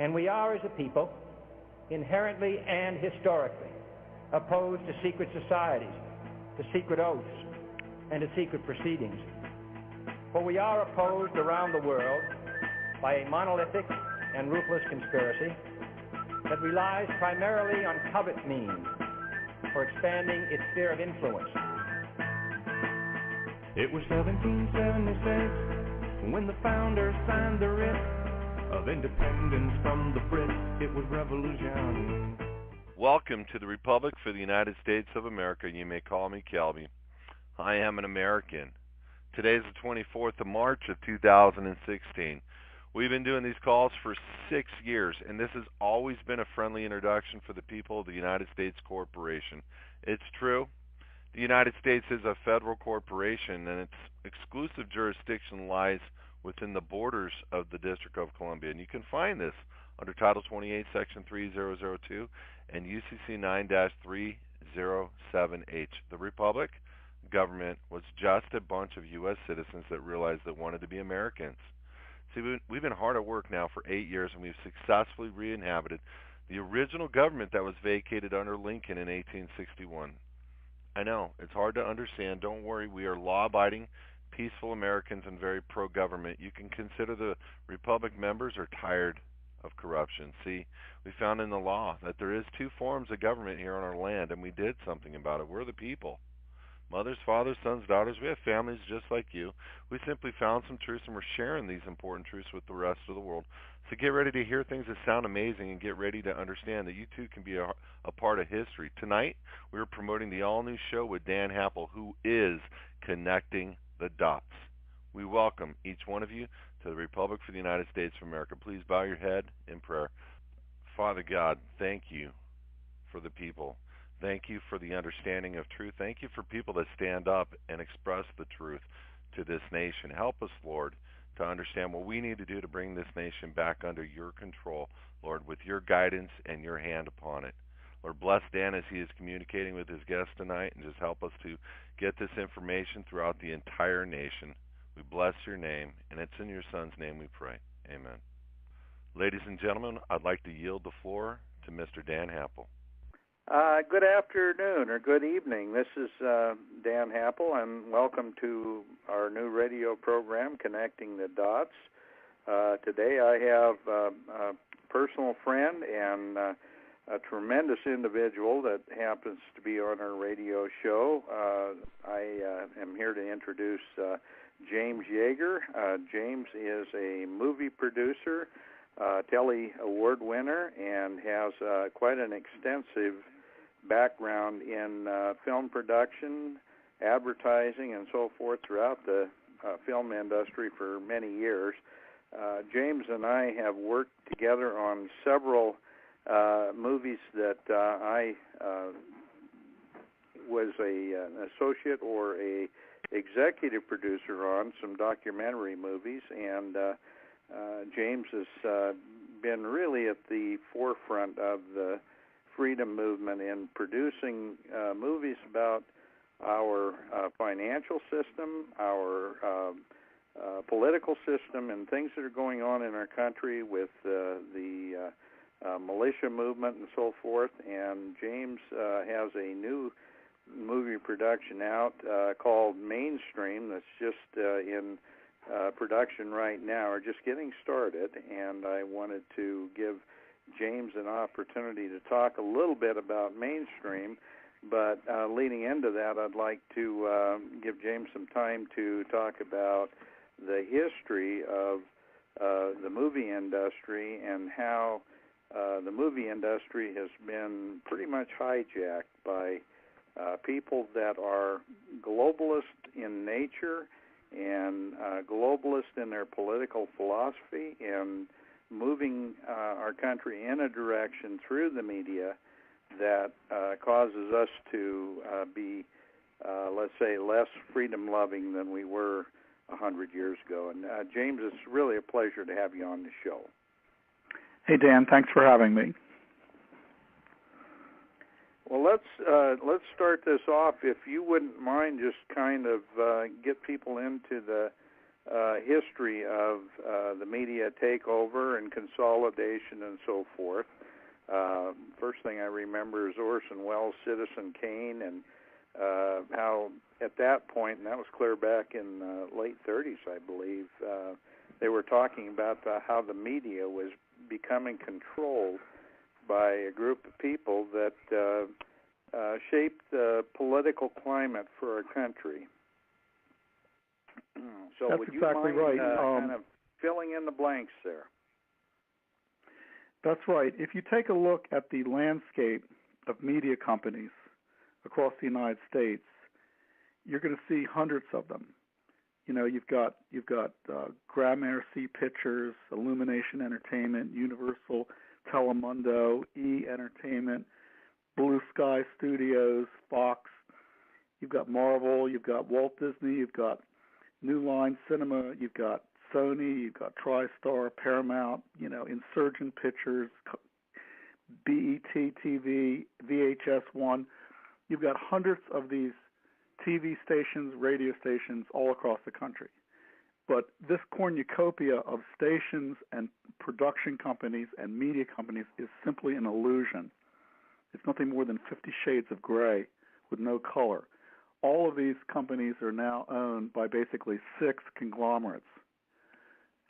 And we are, as a people, inherently and historically opposed to secret societies, to secret oaths, and to secret proceedings. For we are opposed around the world by a monolithic and ruthless conspiracy that relies primarily on covert means for expanding its sphere of influence. It was 1776 when the founders signed the writ of independence from the Brits. It was revolution. Welcome to the Republic for the United States of America. You may call me Kelby. I am an American. Today is the 24th of March of 2016. We've been doing these calls for 6 years, and this has always been a friendly introduction for the people of the United States Corporation. It's true. The United States is a federal corporation, and its exclusive jurisdiction lies within the borders of the District of Columbia. And you can find this under Title 28, Section 3002, and UCC 9-307H. The Republic government was just a bunch of U.S. citizens that realized they wanted to be Americans. See, we've been hard at work now for 8 years, and we've successfully re-inhabited the original government that was vacated under Lincoln in 1861. I know, it's hard to understand. Don't worry, we are law-abiding, peaceful Americans and very pro-government. You can consider the Republic members are tired of corruption. See, we found in the law that there is 2 forms of government here on our land, and we did something about it. We're the people. Mothers, fathers, sons, daughters, we have families just like you. We simply found some truths, and we're sharing these important truths with the rest of the world. So get ready to hear things that sound amazing, and get ready to understand that you too can be a part of history. Tonight, we're promoting the all-new show with Dan Happel, who is Connecting the Dots. We welcome each one of you to the Republic for the United States of America. Please bow your head in prayer. Father God, thank you for the people. Thank you for the understanding of truth. Thank you for people that stand up and express the truth to this nation. Help us, Lord, to understand what we need to do to bring this nation back under your control, Lord, with your guidance and your hand upon it. Lord, bless Dan as he is communicating with his guests tonight, and just help us to get this information throughout the entire nation. We bless your name, and it's in your Son's name we pray. Amen. Ladies and gentlemen, I'd like to yield the floor to Mr. Dan Happel. Good afternoon or good evening. This is Dan Happel, and welcome to our new radio program, Connecting the Dots. Today I have a personal friend and a tremendous individual that happens to be on our radio show. I am here to introduce James Yaeger. James is a movie producer, Telly Award winner, and has quite an extensive background in film production, advertising, and so forth throughout the film industry for many years. James and I have worked together on several movies that I was an associate or a executive producer on, some documentary movies, and James has been really at the forefront of the freedom movement in producing movies about our financial system, our political system, and things that are going on in our country with the militia movement and so forth. And James has a new movie production out called Mainstream that's just in production right now, or just getting started, and I wanted to give James an opportunity to talk a little bit about Mainstream, but leading into that, I'd like to give James some time to talk about the history of the movie industry and how the movie industry has been pretty much hijacked by people that are globalist in nature and globalist in their political philosophy, and moving our country in a direction through the media that causes us to be, let's say, less freedom-loving than we were 100 years ago. And James, it's really a pleasure to have you on the show. Hey, Dan, thanks for having me. Well, let's start this off. If you wouldn't mind, just kind of get people into the history of the media takeover and consolidation and so forth. First thing I remember is Orson Welles' Citizen Kane, and how at that point, and that was clear back in late 30s, I believe, they were talking about how the media was becoming controlled by a group of people that shaped the political climate for our country. So that's would you exactly mind right. kind of filling in the blanks there? That's right. If you take a look at the landscape of media companies across the United States, you're going to see hundreds of them. You know, you've got Gramercy Pictures, Illumination Entertainment, Universal, Telemundo, E Entertainment, Blue Sky Studios, Fox. You've got Marvel. You've got Walt Disney. You've got New Line Cinema. You've got Sony. You've got TriStar, Paramount. You know, Insurgent Pictures, BET TV, VHS1. You've got hundreds of these TV stations, radio stations all across the country. But this cornucopia of stations and production companies and media companies is simply an illusion. It's nothing more than 50 shades of gray with no color. All of these companies are now owned by basically 6 conglomerates.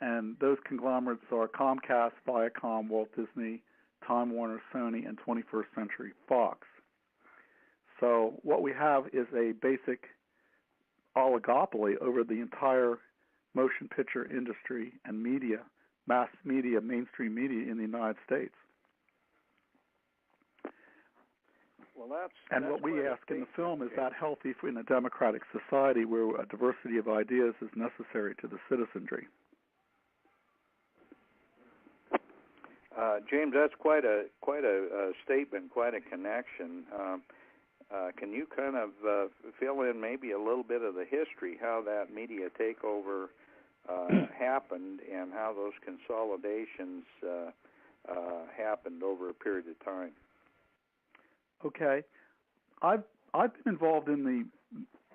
And those conglomerates are Comcast, Viacom, Walt Disney, Time Warner, Sony, and 21st Century Fox. So what we have is a basic oligopoly over the entire motion picture industry and media, mass media, mainstream media in the United States. Well, and what we ask in the film is that healthy in a democratic society where a diversity of ideas is necessary to the citizenry. James, that's quite a statement, quite a connection. Can you kind of fill in maybe a little bit of the history, how that media takeover happened and how those consolidations happened over a period of time? Okay. I've been involved in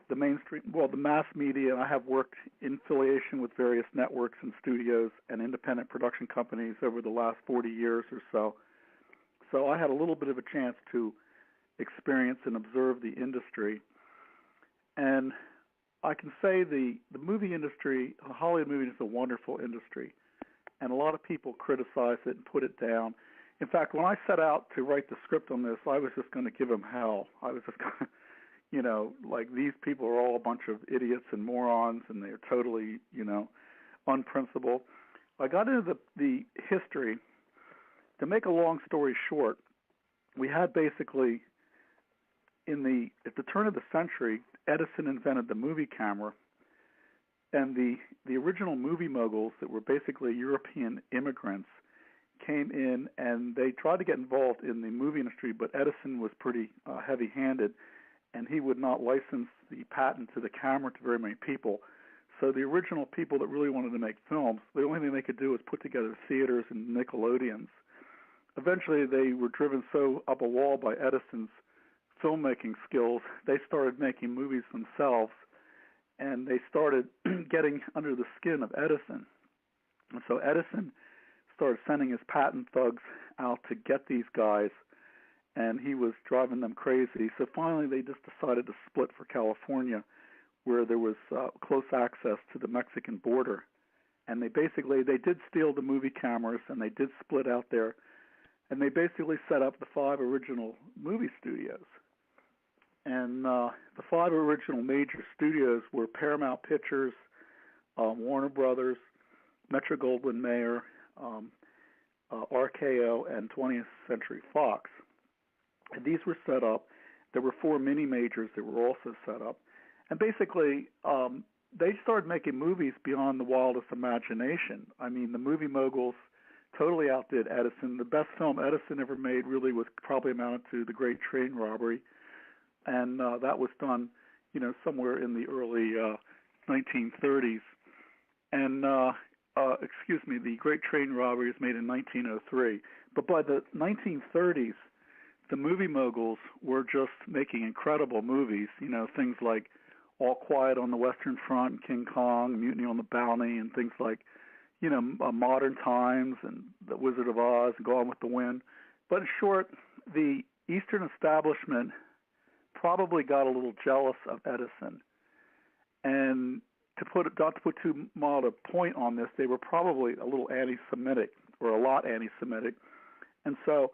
the mainstream, the mass media, and I have worked in affiliation with various networks and studios and independent production companies over the last 40 years or so. So I had a little bit of a chance to experience and observe the industry. And I can say the movie industry, the Hollywood movie is a wonderful industry. And a lot of people criticize it and put it down. In fact, when I set out to write the script on this, I was just going to give them hell. I was just going to, you know, like these people are all a bunch of idiots and morons and they're totally, you know, unprincipled. I got into the history. To make a long story short, we had basically at the turn of the century, Edison invented the movie camera, and the original movie moguls that were basically European immigrants came in and they tried to get involved in the movie industry, but Edison was pretty heavy-handed, and he would not license the patent to the camera to very many people. So the original people that really wanted to make films, the only thing they could do was put together theaters and Nickelodeons. Eventually, they were driven so up a wall by Edison's filmmaking skills, they started making movies themselves, and they started getting under the skin of Edison. And so Edison started sending his patent thugs out to get these guys, and he was driving them crazy. So finally, they just decided to split for California, where there was close access to the Mexican border. And they did steal the movie cameras, and they did split out there, and they basically set up the 5 original movie studios. And the 5 original major studios were Paramount Pictures, Warner Brothers, Metro-Goldwyn-Mayer, RKO, and 20th Century Fox. And these were set up. There were 4 mini-majors that were also set up. And basically, they started making movies beyond the wildest imagination. I mean, the movie moguls totally outdid Edison. The best film Edison ever made really was probably amounted to The Great Train Robbery. And that was done, you know, somewhere in the early 1930s. And, The Great Train Robbery was made in 1903. But by the 1930s, the movie moguls were just making incredible movies, you know, things like All Quiet on the Western Front, King Kong, Mutiny on the Bounty, and things like, Modern Times and The Wizard of Oz and Gone with the Wind. But in short, the Eastern establishment probably got a little jealous of Edison. And not to put too mild a point on this, they were probably a little anti-Semitic, or a lot anti-Semitic. And so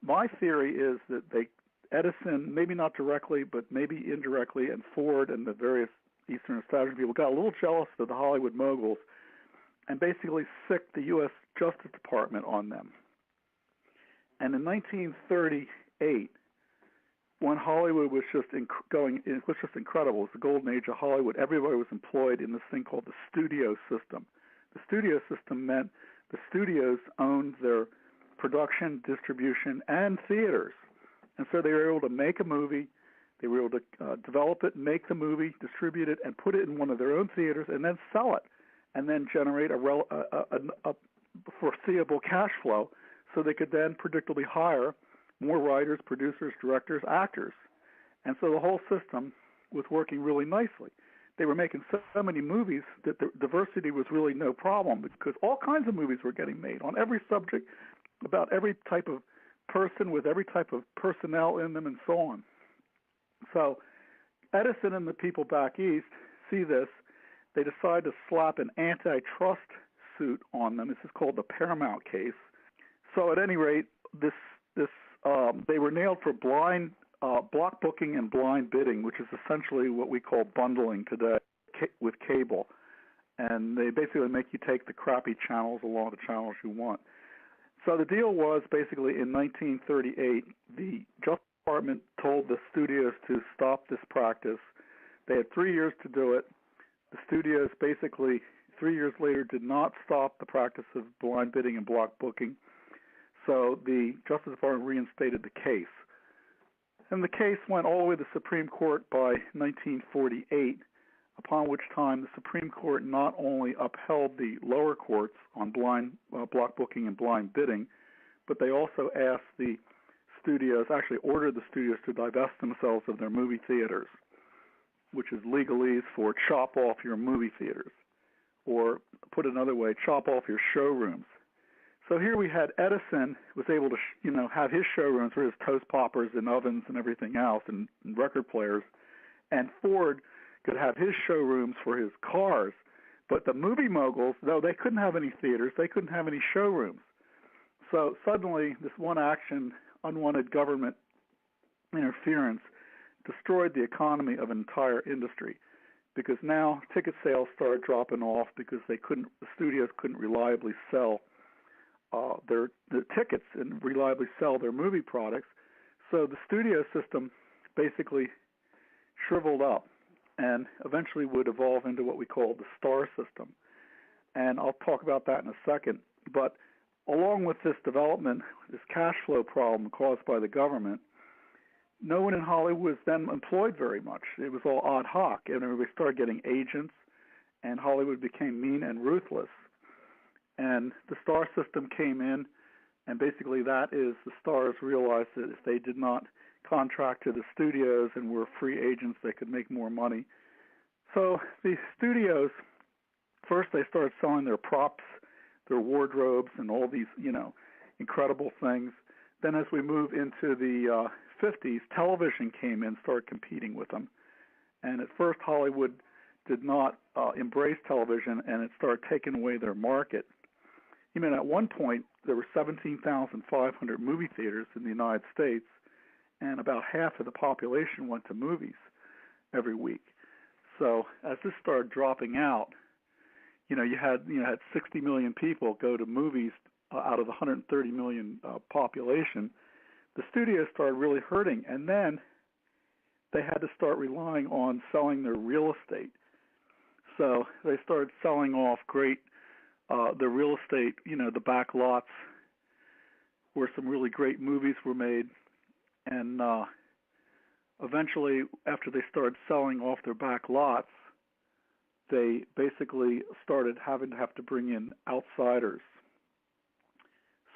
my theory is that Edison, maybe not directly, but maybe indirectly, and Ford and the various Eastern establishment people got a little jealous of the Hollywood moguls and basically sicked the U.S. Justice Department on them. And in 1938, when Hollywood was just it was just incredible. It was the golden age of Hollywood. Everybody was employed in this thing called the studio system. The studio system meant the studios owned their production, distribution, and theaters. And so they were able to make a movie, they were able to develop it, make the movie, distribute it, and put it in one of their own theaters, and then sell it, and then generate a foreseeable cash flow so they could then predictably hire more writers, producers, directors, actors. And so the whole system was working really nicely. They were making so many movies that the diversity was really no problem, because all kinds of movies were getting made on every subject, about every type of person, with every type of personnel in them, and so on. So Edison and the people back east see this. They decide to slap an antitrust suit on them. This is called the Paramount case. So at any rate, they were nailed for blind block booking and blind bidding, which is essentially what we call bundling today with cable. And they basically make you take the crappy channels along the channels you want. So the deal was basically in 1938, the Justice Department told the studios to stop this practice. They had 3 years to do it. The studios basically 3 years later did not stop the practice of blind bidding and block booking. So the Justice Department reinstated the case. And the case went all the way to the Supreme Court by 1948, upon which time the Supreme Court not only upheld the lower courts on blind block booking and blind bidding, but they also asked the studios, actually ordered the studios to divest themselves of their movie theaters, which is legalese for chop off your movie theaters, or put another way, chop off your showrooms. So here we had Edison was able to, have his showrooms for his toast poppers and ovens and everything else, and record players, and Ford could have his showrooms for his cars. But the movie moguls, though, they couldn't have any theaters, they couldn't have any showrooms. So suddenly, this one action, unwanted government interference, destroyed the economy of an entire industry, because now ticket sales started dropping off because the studios couldn't reliably sell their tickets and reliably sell their movie products. So the studio system basically shriveled up and eventually would evolve into what we call the star system. And I'll talk about that in a second. But along with this development, this cash flow problem caused by the government, no one in Hollywood was then employed very much. It was all ad hoc, and everybody started getting agents, and Hollywood became mean and ruthless. And the star system came in, and basically that is the stars realized that if they did not contract to the studios and were free agents, they could make more money. So the studios, first they started selling their props, their wardrobes, and all these, incredible things. Then as we move into the 50s, television came in, started competing with them. And at first Hollywood did not embrace television, and it started taking away their market. At one point, there were 17,500 movie theaters in the United States, and about half of the population went to movies every week. So as this started dropping out, you had 60 million people go to movies out of the 130 million population. The studios started really hurting, and then they had to start relying on selling their real estate. So they started selling off the real estate, the back lots where some really great movies were made. And eventually, after they started selling off their back lots, they basically started having to bring in outsiders.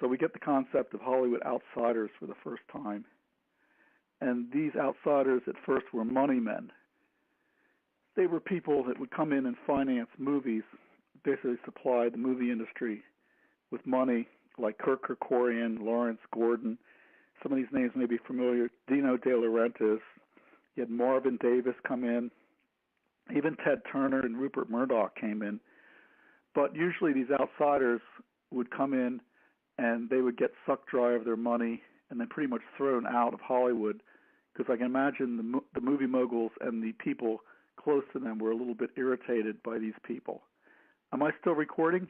So we get the concept of Hollywood outsiders for the first time. And these outsiders at first were money men. they were people that would come in and finance movies, basically supply the movie industry with money, like Kirk Kerkorian, Lawrence Gordon. Some of these names may be familiar. Dino De Laurentiis. You had Marvin Davis come in. Even Ted Turner and Rupert Murdoch came in. But usually these outsiders would come in and they would get sucked dry of their money and then pretty much thrown out of Hollywood, because I can imagine the movie moguls and the people close to them were a little bit irritated by these people. Am I still recording?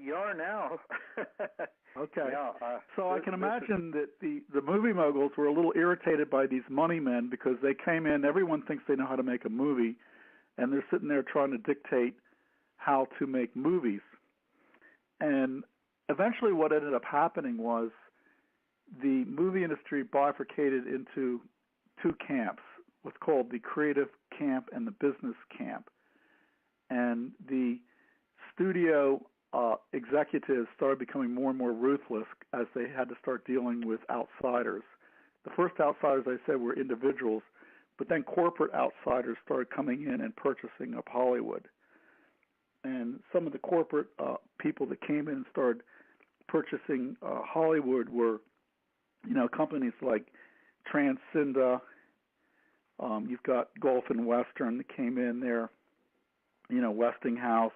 You are now. Okay. Yeah, so I can imagine that the movie moguls were a little irritated by these money men, because they came in, everyone thinks they know how to make a movie, and they're sitting there trying to dictate how to make movies. And eventually what ended up happening was the movie industry bifurcated into two camps, what's called the creative camp and the business camp. And the studio executives started becoming more and more ruthless as they had to start dealing with outsiders. The first outsiders, I said, were individuals, but then corporate outsiders started coming in and purchasing up Hollywood. And some of the corporate people that came in and started purchasing Hollywood were, companies like Transcinda. You've got Gulf and Western that came in there, Westinghouse,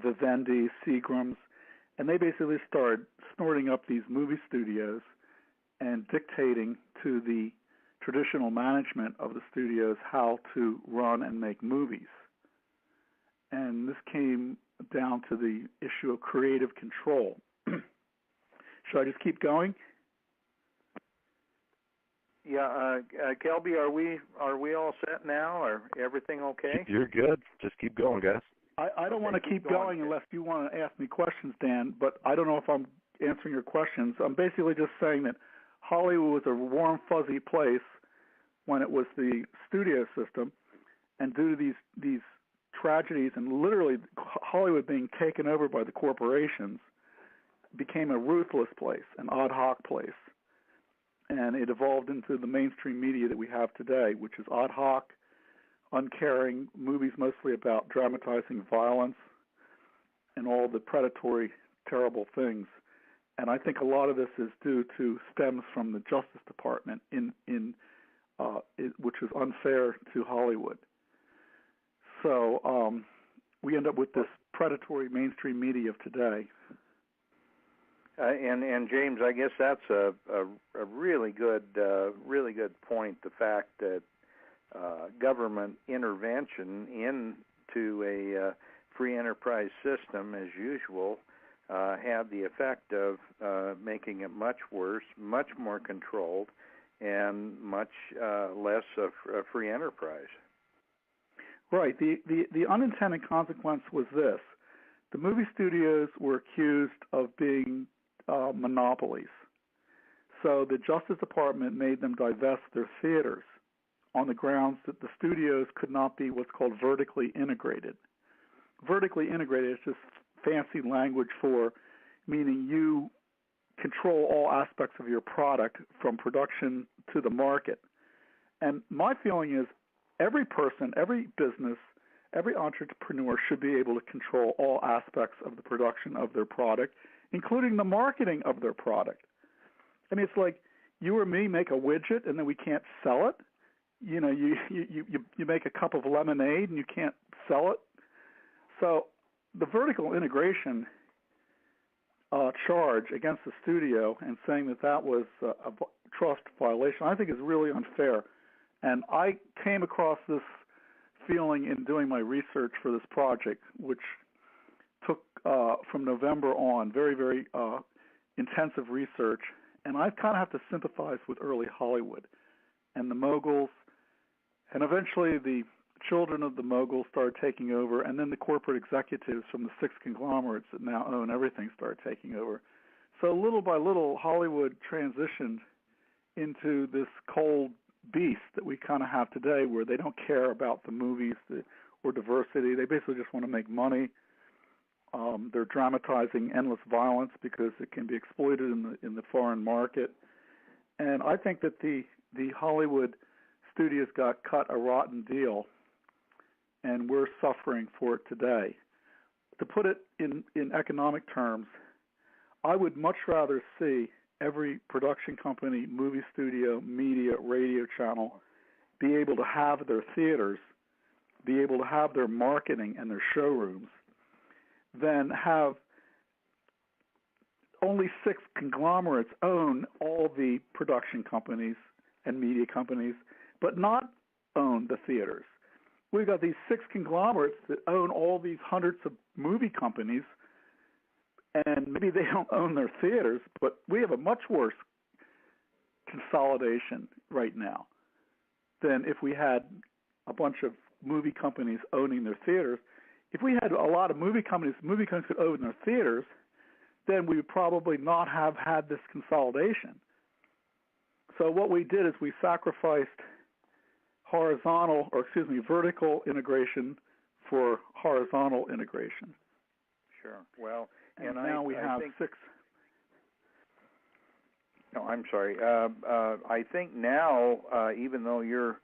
Vivendi, Seagram's, and they basically started snorting up these movie studios and dictating to the traditional management of the studios how to run and make movies. And this came down to the issue of creative control. Should I just keep going? Yeah, Kelby, are we all set now? Or everything okay? You're good. Just keep going, guys. I don't want to keep going unless you want to ask me questions, Dan, but I don't know if I'm answering your questions. I'm basically just saying that Hollywood was a warm, fuzzy place when it was the studio system, and due to these tragedies and literally Hollywood being taken over by the corporations, became a ruthless place, an ad hoc place. And it evolved into the mainstream media that we have today, which is ad hoc, uncaring movies mostly about dramatizing violence and all the predatory, terrible things. And I think a lot of this is stems from the Justice Department, which is unfair to Hollywood. So we end up with this predatory mainstream media of today. And James, I guess that's a really good point. The fact that government intervention into a free enterprise system, as usual, had the effect of making it much worse, much more controlled, and much less of free enterprise. Right. The unintended consequence was this. The movie studios were accused of being monopolies. So the Justice Department made them divest their theaters on the grounds that the studios could not be what's called vertically integrated. Vertically integrated is just fancy language for meaning you control all aspects of your product from production to the market. And my feeling is every person, every business, every entrepreneur should be able to control all aspects of the production of their product, including the marketing of their product. I mean, it's like you or me make a widget and then we can't sell it. You make a cup of lemonade and you can't sell it. So the vertical integration charge against the studio and saying that was a trust violation, I think is really unfair. And I came across this feeling in doing my research for this project, which took from November on, very, very intensive research. And I kind of have to sympathize with early Hollywood and the moguls. And eventually the children of the moguls started taking over, and then the corporate executives from the six conglomerates that now own everything started taking over. So little by little, Hollywood transitioned into this cold beast that we kind of have today, where they don't care about the movies or diversity. They basically just want to make money. They're dramatizing endless violence because it can be exploited in the foreign market. And I think that the Hollywood studios got cut a rotten deal, and we're suffering for it today. To put it in economic terms, I would much rather see every production company, movie studio, media, radio channel be able to have their theaters, be able to have their marketing and their showrooms, than have only 6 conglomerates own all the production companies and media companies, but not own the theaters. We've got these 6 conglomerates that own all these hundreds of movie companies, and maybe they don't own their theaters, but we have a much worse consolidation right now than if we had a bunch of movie companies owning their theaters. If we had a lot of movie companies could own their theaters, then we would probably not have had this consolidation. So what we did is we sacrificed vertical integration for horizontal integration. Sure. Well, and now we have 6. No, I'm sorry. I think now, even though your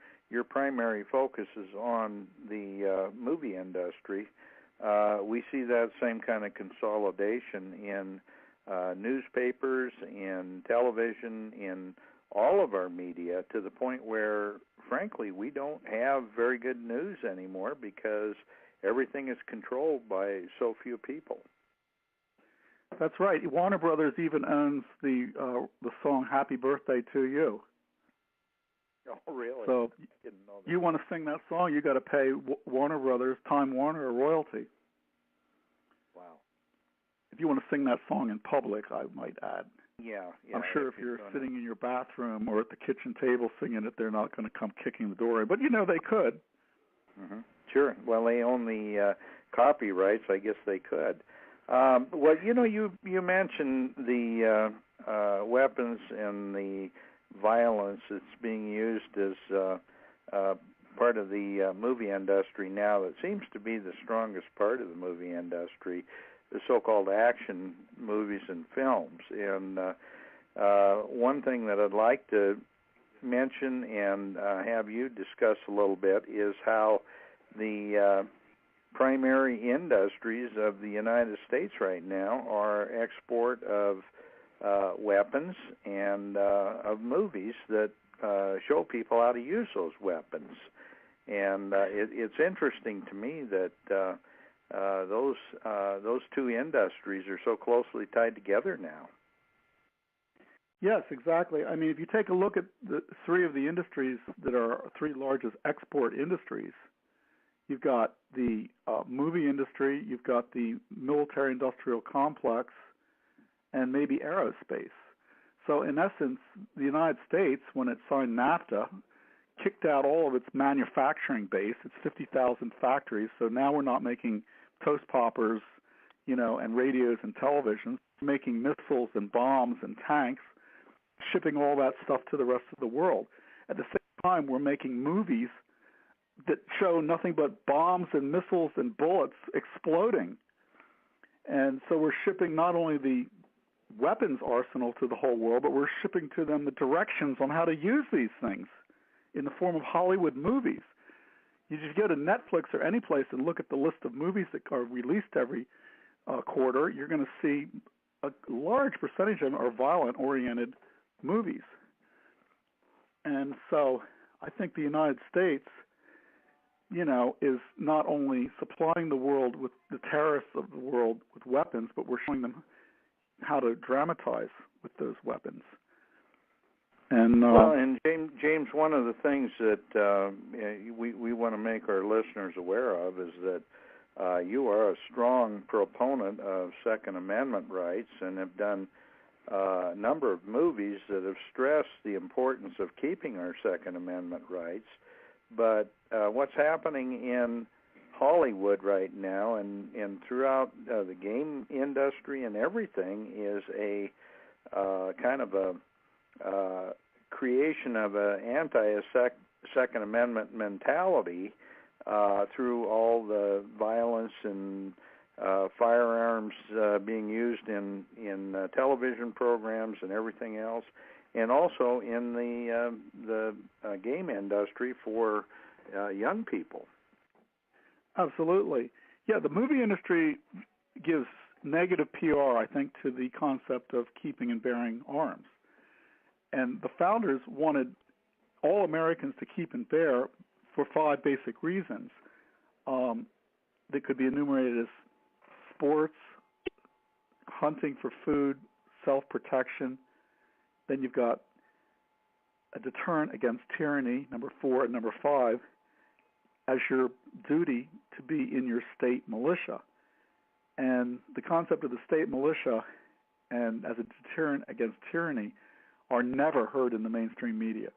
primary focus is on the movie industry, we see that same kind of consolidation in newspapers, in television, in all of our media, to the point where, frankly, we don't have very good news anymore because everything is controlled by so few people. That's right. Warner Brothers even owns the song "Happy Birthday to You." Oh, really? So I didn't know that. You want to sing that song, you got to pay Warner Brothers, Time Warner, a royalty. Wow. If you want to sing that song in public, I might add. Yeah. I'm sure if you're sitting in your bathroom or at the kitchen table singing it, they're not going to come kicking the door in. But, they could. Mm-hmm. Sure. Well, they own the copyrights. I guess they could. Well, you mentioned the weapons and the violence that's being used as part of the movie industry now. That seems to be the strongest part of the movie industry, the so-called action movies and films. And one thing that I'd like to mention and have you discuss a little bit is how the primary industries of the United States right now are export of weapons and of movies that show people how to use those weapons. And it's interesting to me that those two industries are so closely tied together now. Yes, exactly. I mean, if you take a look at the 3 of the industries that are 3 largest export industries, you've got the movie industry, you've got the military-industrial complex, and maybe aerospace. So in essence, the United States, when it signed NAFTA, kicked out all of its manufacturing base. It's 50,000 factories, so now we're not making toast poppers, and radios and televisions. We're making missiles and bombs and tanks, shipping all that stuff to the rest of the world. At the same time, we're making movies that show nothing but bombs and missiles and bullets exploding. And so we're shipping not only the weapons arsenal to the whole world, but we're shipping to them the directions on how to use these things in the form of Hollywood movies. You just go to Netflix or any place and look at the list of movies that are released every quarter, you're going to see a large percentage of them are violent-oriented movies. And so I think the United States, is not only supplying the world with the terrorists of the world with weapons, but we're showing them how to dramatize with those weapons. And and James, one of the things that we want to make our listeners aware of is that you are a strong proponent of Second Amendment rights and have done a number of movies that have stressed the importance of keeping our Second Amendment rights. But what's happening in Hollywood right now and throughout the game industry and everything is a kind of a creation of an anti-Second Amendment mentality through all the violence and firearms being used in television programs and everything else, and also in the game industry for young people. Absolutely. Yeah, the movie industry gives negative PR, I think, to the concept of keeping and bearing arms. And the founders wanted all Americans to keep and bear for 5 basic reasons that could be enumerated as sports, hunting for food, self-protection. Then you've got a deterrent against tyranny, number 4, and number 5, as your duty to be in your state militia. And the concept of the state militia and as a deterrent against tyranny are never heard in the mainstream media.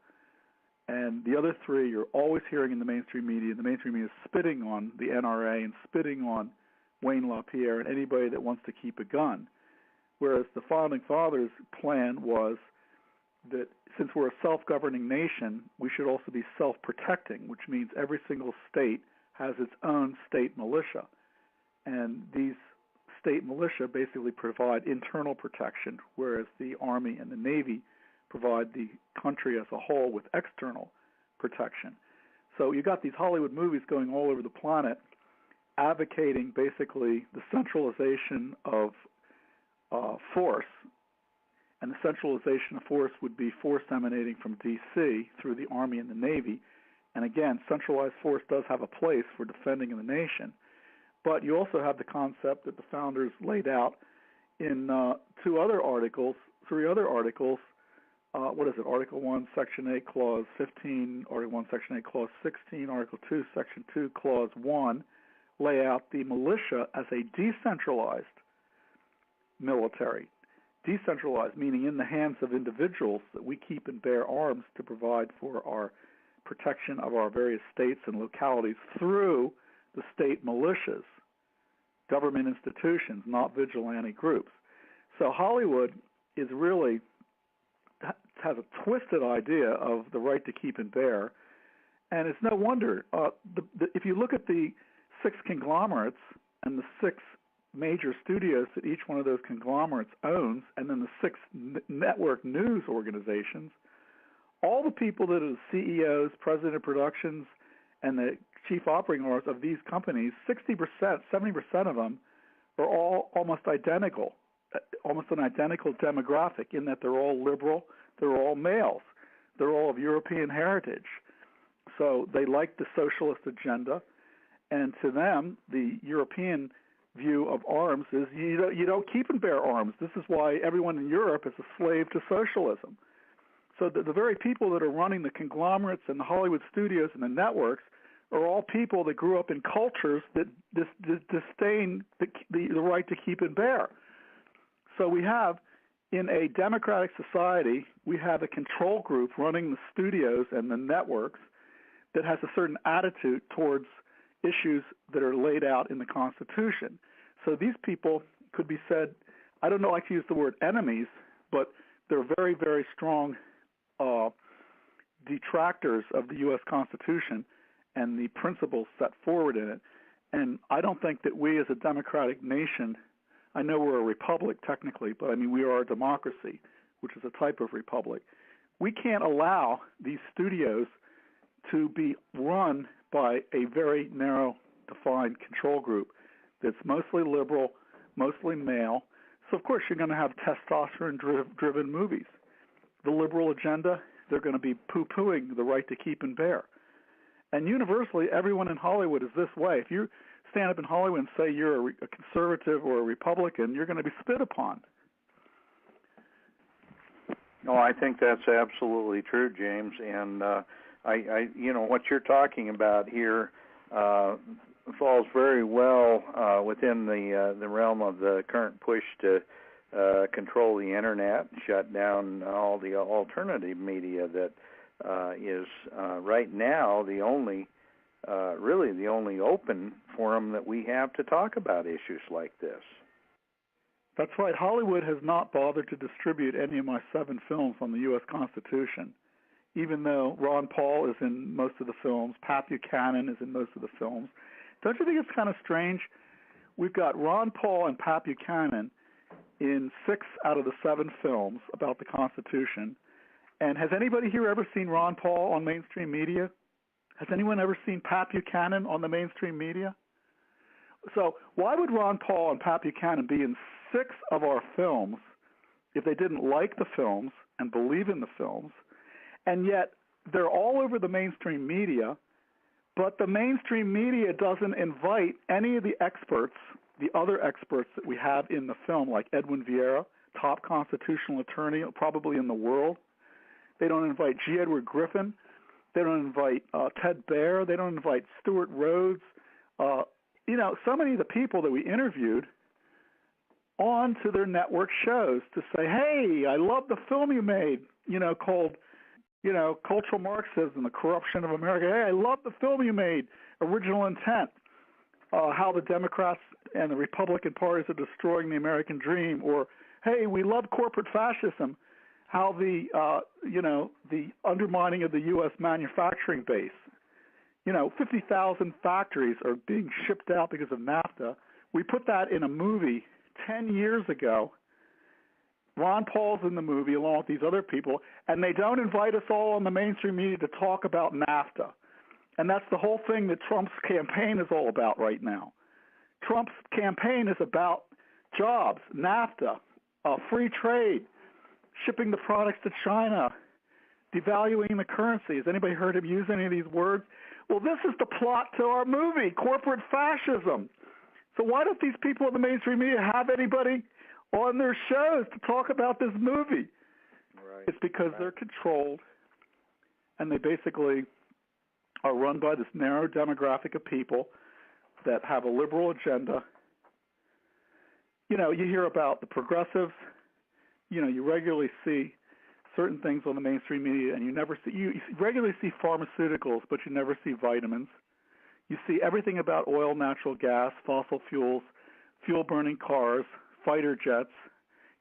And the other 3 you're always hearing in the mainstream media. The mainstream media is spitting on the NRA and spitting on Wayne LaPierre and anybody that wants to keep a gun. Whereas the Founding Fathers' plan was that since we're a self-governing nation, we should also be self-protecting, which means every single state has its own state militia. And these state militia basically provide internal protection, whereas the Army and the Navy provide the country as a whole with external protection. So you got these Hollywood movies going all over the planet advocating basically the centralization of force, and the centralization of force would be force emanating from D.C. through the Army and the Navy. And again, centralized force does have a place for defending the nation. But you also have the concept that the founders laid out in 3 other articles. What is it? Article 1, Section 8, Clause 15, Article 1, Section 8, Clause 16, Article 2, Section 2, Clause 1, lay out the militia as a decentralized military. Decentralized, meaning in the hands of individuals that we keep and bear arms to provide for our protection of our various states and localities through the state militias, government institutions, not vigilante groups. So Hollywood is really has a twisted idea of the right to keep and bear, and it's no wonder. If you look at the 6 conglomerates and the 6 major studios that each one of those conglomerates owns, and then the 6 network news organizations, all the people that are the CEOs, president of productions, and the chief operating officers of these companies, 60%, 70% of them are all almost identical, almost an identical demographic in that they're all liberal, they're all males, they're all of European heritage. So they like the socialist agenda, and to them, the European view of arms is you don't keep and bear arms. This is why everyone in Europe is a slave to socialism. So the very people that are running the conglomerates and the Hollywood studios and the networks are all people that grew up in cultures that disdain the right to keep and bear. So we have, in a democratic society, we have a control group running the studios and the networks that has a certain attitude towards issues that are laid out in the Constitution. So these people could be said, I don't like to use the word enemies, but they're very, very strong detractors of the U.S. Constitution and the principles set forward in it. And I don't think that we as a democratic nation, I know we're a republic technically, but I mean we are a democracy, which is a type of republic. We can't allow these studios to be run by a very narrow, defined control group that's mostly liberal, mostly male. So, of course, you're going to have testosterone-driven movies. The liberal agenda, they're going to be poo-pooing the right to keep and bear. And universally, everyone in Hollywood is this way. If you stand up in Hollywood and say you're a conservative or a Republican, you're going to be spit upon. No, I think that's absolutely true, James. And I what you're talking about here falls very well within the realm of the current push to control the internet, shut down all the alternative media that is right now the only open forum that we have to talk about issues like this. That's right. Hollywood has not bothered to distribute any of my 7 films on the U.S. Constitution, even though Ron Paul is in most of the films, Pat Buchanan is in most of the films. Don't you think it's kind of strange? we've got Ron Paul and Pat Buchanan in 6 out of the 7 films about the Constitution. And has anybody here ever seen Ron Paul on mainstream media? Has anyone ever seen Pat Buchanan on the mainstream media? So why would Ron Paul and Pat Buchanan be in 6 of our films if they didn't like the films and believe in the films? And yet they're all over the mainstream media, but the mainstream media doesn't invite any of the experts, the other experts that we have in the film, like Edwin Vieira, top constitutional attorney probably in the world. They don't invite G. Edward Griffin. They don't invite Ted Baer. They don't invite Stuart Rhodes. So many of the people that we interviewed on to their network shows to say, hey, I love the film you made, called, Cultural Marxism, The Corruption of America. Hey, I love the film you made, Original Intent, how the Democrats and the Republican parties are destroying the American dream. Or, hey, we love corporate fascism, how the undermining of the U.S. manufacturing base. 50,000 factories are being shipped out because of NAFTA. We put that in a movie 10 years ago. Ron Paul's in the movie along with these other people, and they don't invite us all on the mainstream media to talk about NAFTA. And that's the whole thing that Trump's campaign is all about right now. Trump's campaign is about jobs, NAFTA, free trade, shipping the products to China, devaluing the currency. Has anybody heard him use any of these words? Well, this is the plot to our movie, corporate fascism. So why don't these people in the mainstream media have anybody on their shows to talk about this movie? Right. It's because they're controlled, and they basically are run by this narrow demographic of people that have a liberal agenda. You hear about the progressives. You regularly see certain things on the mainstream media, and you regularly see pharmaceuticals, but you never see vitamins. You see everything about oil, natural gas, fossil fuels, fuel-burning cars, fighter jets.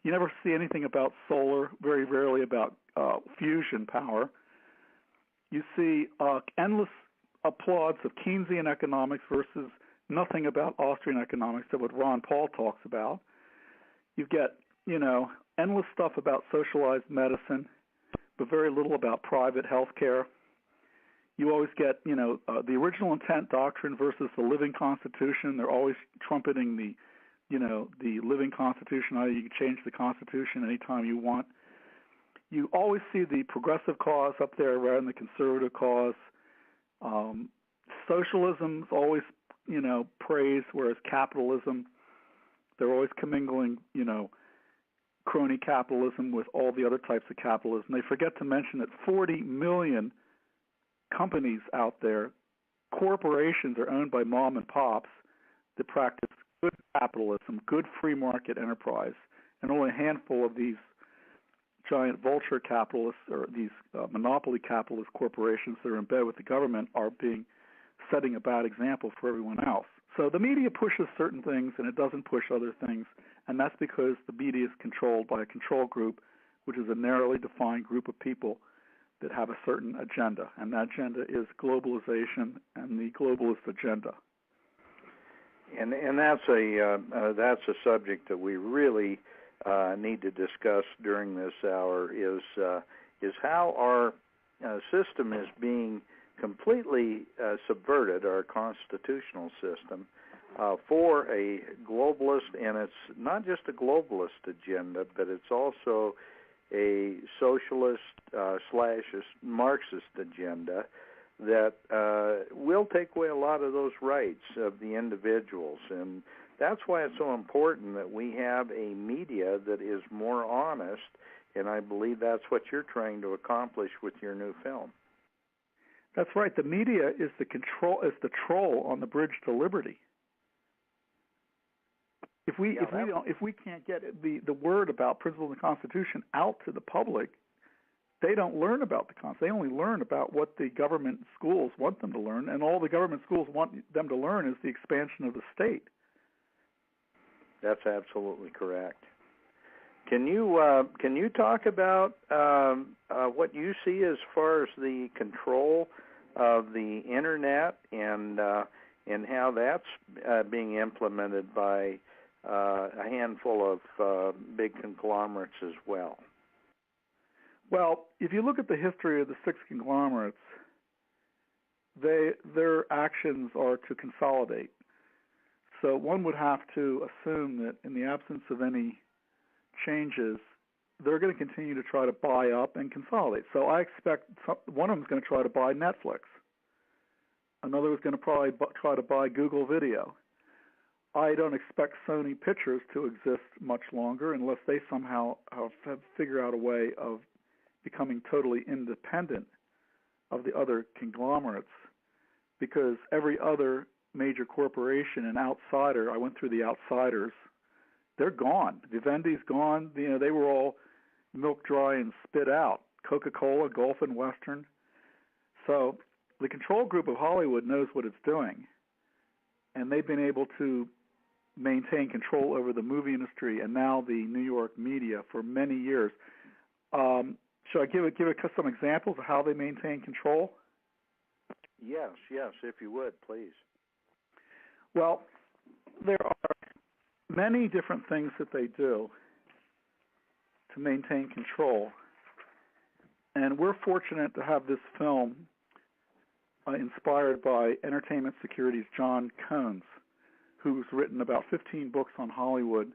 You never see anything about solar, very rarely about fusion power. You see endless applauds of Keynesian economics versus nothing about Austrian economics, that what Ron Paul talks about. You get, endless stuff about socialized medicine, but very little about private health care. You always get, the original intent doctrine versus the living Constitution. They're always trumpeting the living Constitution. You can change the Constitution anytime you want. You always see the progressive cause up there rather than the conservative cause. Socialism's always, praised, whereas capitalism, they're always commingling, crony capitalism with all the other types of capitalism. They forget to mention that 40 million companies out there, corporations, are owned by mom and pops that practice good capitalism, good free market enterprise, and only a handful of these giant vulture capitalists or these monopoly capitalist corporations that are in bed with the government are setting a bad example for everyone else. So the media pushes certain things and it doesn't push other things, and that's because the media is controlled by a control group, which is a narrowly defined group of people that have a certain agenda, and that agenda is globalization and the globalist agenda. And that's a subject that we really need to discuss during this hour is how our system is being completely subverted, our constitutional system, for a globalist, and it's not just a globalist agenda, but it's also a socialist / Marxist agenda that will take away a lot of those rights of the individuals. And that's why it's so important that we have a media that is more honest, and I believe that's what you're trying to accomplish with your new film. That's right. The media is the troll on the bridge to liberty. If we can't get the word about principles of the Constitution out to the public, they don't learn about the Constitution. They only learn about what the government schools want them to learn, and all the government schools want them to learn is the expansion of the state. That's absolutely correct. Can you talk about what you see as far as the control of the internet and and how that's being implemented by a handful of big conglomerates as well. Well, if you look at the history of the 6 conglomerates, their actions are to consolidate. So one would have to assume that in the absence of any changes, they're going to continue to try to buy up and consolidate. So I expect one of them is going to try to buy Netflix. Another is going to probably try to buy Google Video. I don't expect Sony Pictures to exist much longer unless they somehow have figured out a way of becoming totally independent of the other conglomerates, because every other major corporation and outsider, I went through the outsiders, they're gone. Vivendi's gone. You know, they were all milk dry and spit out. Coca-Cola, Gulf and Western. So the control group of Hollywood knows what it's doing, and they've been able to maintain control over the movie industry and now the New York media for many years. Should I give some examples of how they maintain control? Yes, if you would, please. Well, there are many different things that they do to maintain control, and we're fortunate to have this film inspired by Entertainment Security's John Cones, who's written about 15 books on Hollywood,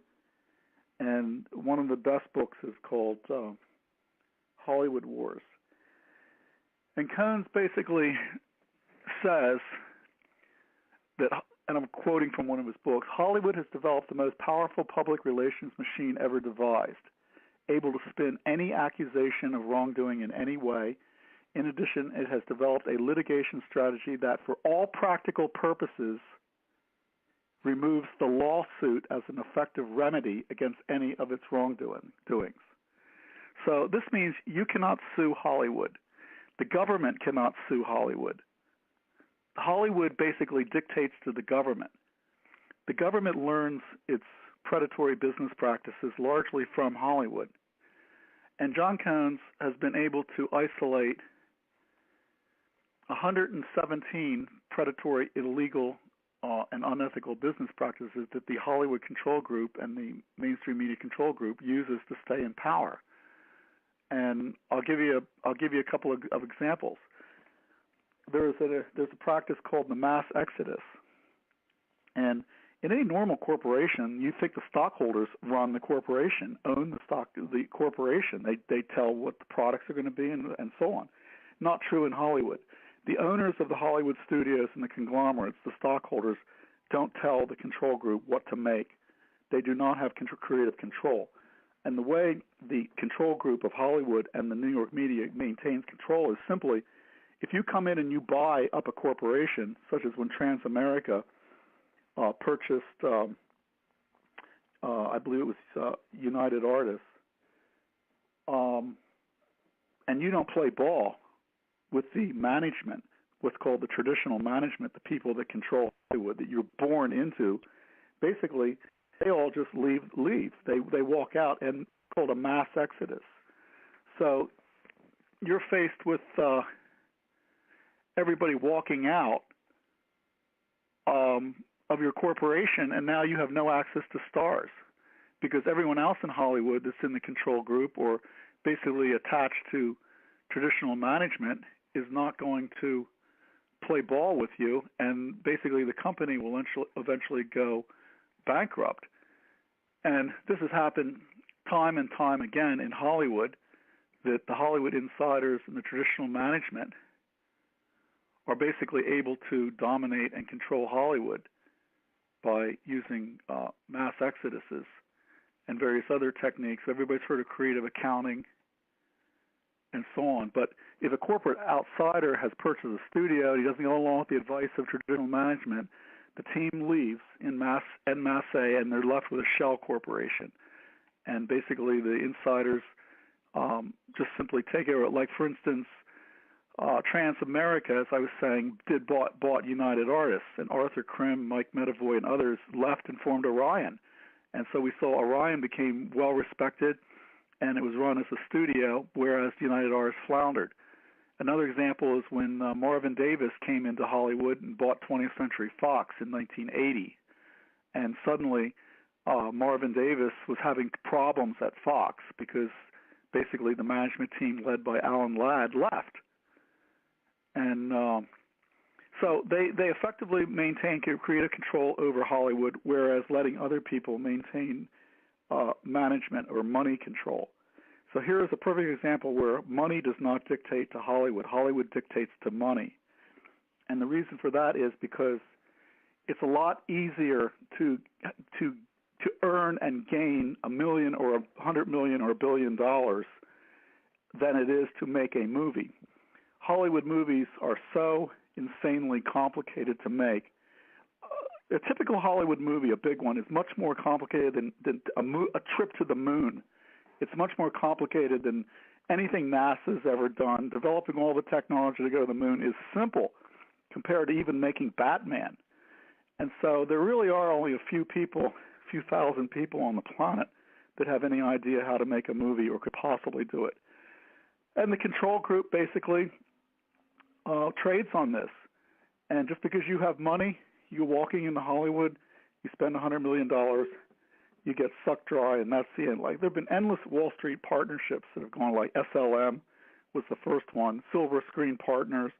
and one of the best books is called Hollywood Wars. And Cones basically says that, and I'm quoting from one of his books, Hollywood has developed the most powerful public relations machine ever devised, able to spin any accusation of wrongdoing in any way. In addition, it has developed a litigation strategy that, for all practical purposes, removes the lawsuit as an effective remedy against any of its wrongdoings. So this means you cannot sue Hollywood. The government cannot sue Hollywood. Hollywood basically dictates to the government. The government learns its predatory business practices largely from Hollywood. And John Cones has been able to isolate 117 predatory, illegal, and unethical business practices that the Hollywood Control Group and the Mainstream Media Control Group uses to stay in power. And I'll give you a couple of examples. There's a practice called the mass exodus, and in any normal corporation, you think the stockholders run the corporation, own the corporation. They tell what the products are going to be and so on. Not true in Hollywood. The owners of the Hollywood studios and the conglomerates, the stockholders, don't tell the control group what to make. They do not have creative control. And the way the control group of Hollywood and the New York media maintains control is simply, if you come in and you buy up a corporation, such as when Transamerica purchased, I believe it was United Artists, and you don't play ball with the management, what's called the traditional management, the people that control Hollywood, that you're born into, basically they all just leave. They walk out, and it's called a mass exodus. So you're faced with everybody walking out of your corporation, and now you have no access to stars because everyone else in Hollywood that's in the control group or basically attached to traditional management is not going to play ball with you, and basically the company will eventually go bankrupt. And this has happened time and time again in Hollywood, that the Hollywood insiders and the traditional management are basically able to dominate and control Hollywood by using mass exoduses and various other techniques. Everybody's heard of creative accounting and so on. But if a corporate outsider has purchased a studio and he doesn't go along with the advice of traditional management, the team leaves en masse, and they're left with a shell corporation. And basically the insiders just simply take over. Like, for instance, Transamerica, as I was saying, bought United Artists, and Arthur Krim, Mike Medavoy, and others left and formed Orion. And so we saw Orion became well respected, and it was run as a studio, whereas United Artists floundered. Another example is when Marvin Davis came into Hollywood and bought 20th Century Fox in 1980. And suddenly Marvin Davis was having problems at Fox because basically the management team led by Alan Ladd left. And so they effectively maintain creative control over Hollywood, whereas letting other people maintain management or money control. So here is a perfect example where money does not dictate to Hollywood. Hollywood dictates to money. And the reason for that is because it's a lot easier to earn and gain $1 million or $100 million or $1 billion than it is to make a movie. Hollywood movies are so insanely complicated to make. A typical Hollywood movie, a big one, is much more complicated than a trip to the moon. It's much more complicated than anything NASA's ever done. Developing all the technology to go to the moon is simple compared to even making Batman. And so there really are only a few thousand people on the planet that have any idea how to make a movie or could possibly do it. And the control group basically trades on this. And just because you have money, you're walking into Hollywood, you spend $100 million, you get sucked dry, and that's the end. Like, there have been endless Wall Street partnerships that have gone, like SLM was the first one, Silver Screen Partners.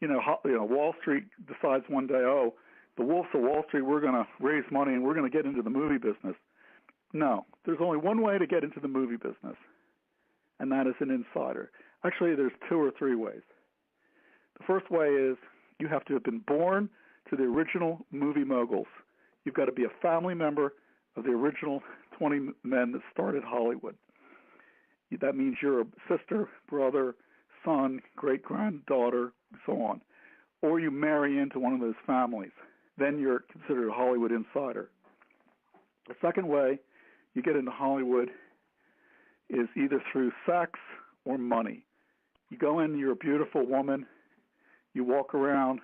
Wall Street decides one day, oh, the Wolves of Wall Street, we're going to raise money and we're going to get into the movie business. No, there's only one way to get into the movie business, and that is an insider. Actually, there's 2 or 3 ways. The first way is you have to have been born to the original movie moguls. You've got to be a family member of the original 20 men that started Hollywood. That means you're a sister, brother, son, great-granddaughter, so on. Or you marry into one of those families. Then you're considered a Hollywood insider. The second way you get into Hollywood is either through sex or money. You go in, you're a beautiful woman, you walk around,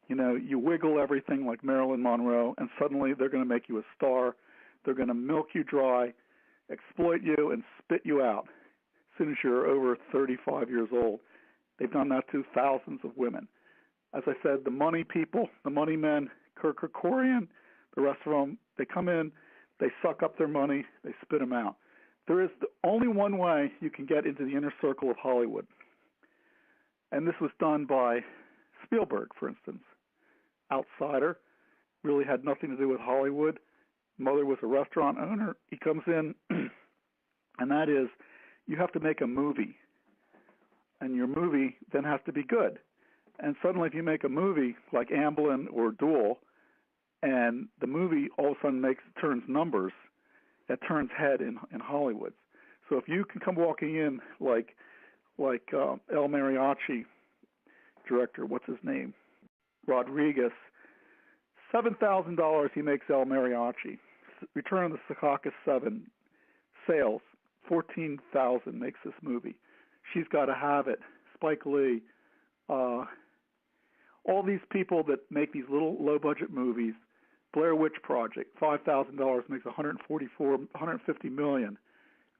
you wiggle everything like Marilyn Monroe, and suddenly they're going to make you a star. They're going to milk you dry, exploit you, and spit you out as soon as you're over 35 years old. They've done that to thousands of women. As I said, the money people, the money men, Kirk Kerkorian, the rest of them, they come in, they suck up their money, they spit them out. There is only one way you can get into the inner circle of Hollywood. And this was done by Spielberg, for instance. Outsider, really had nothing to do with Hollywood. Mother was a restaurant owner. He comes in, and that is, you have to make a movie. And your movie then has to be good. And suddenly if you make a movie like Amblin or Duel, and the movie all of a sudden turns numbers, it turns head in Hollywood. So if you can come walking in like El Mariachi director, what's his name? Rodriguez, $7,000 he makes El Mariachi. Return of the Secaucus 7, sales, $14,000 makes this movie. She's Got to Have It, Spike Lee, all these people that make these little low-budget movies, Blair Witch Project, $5,000 makes $150 million.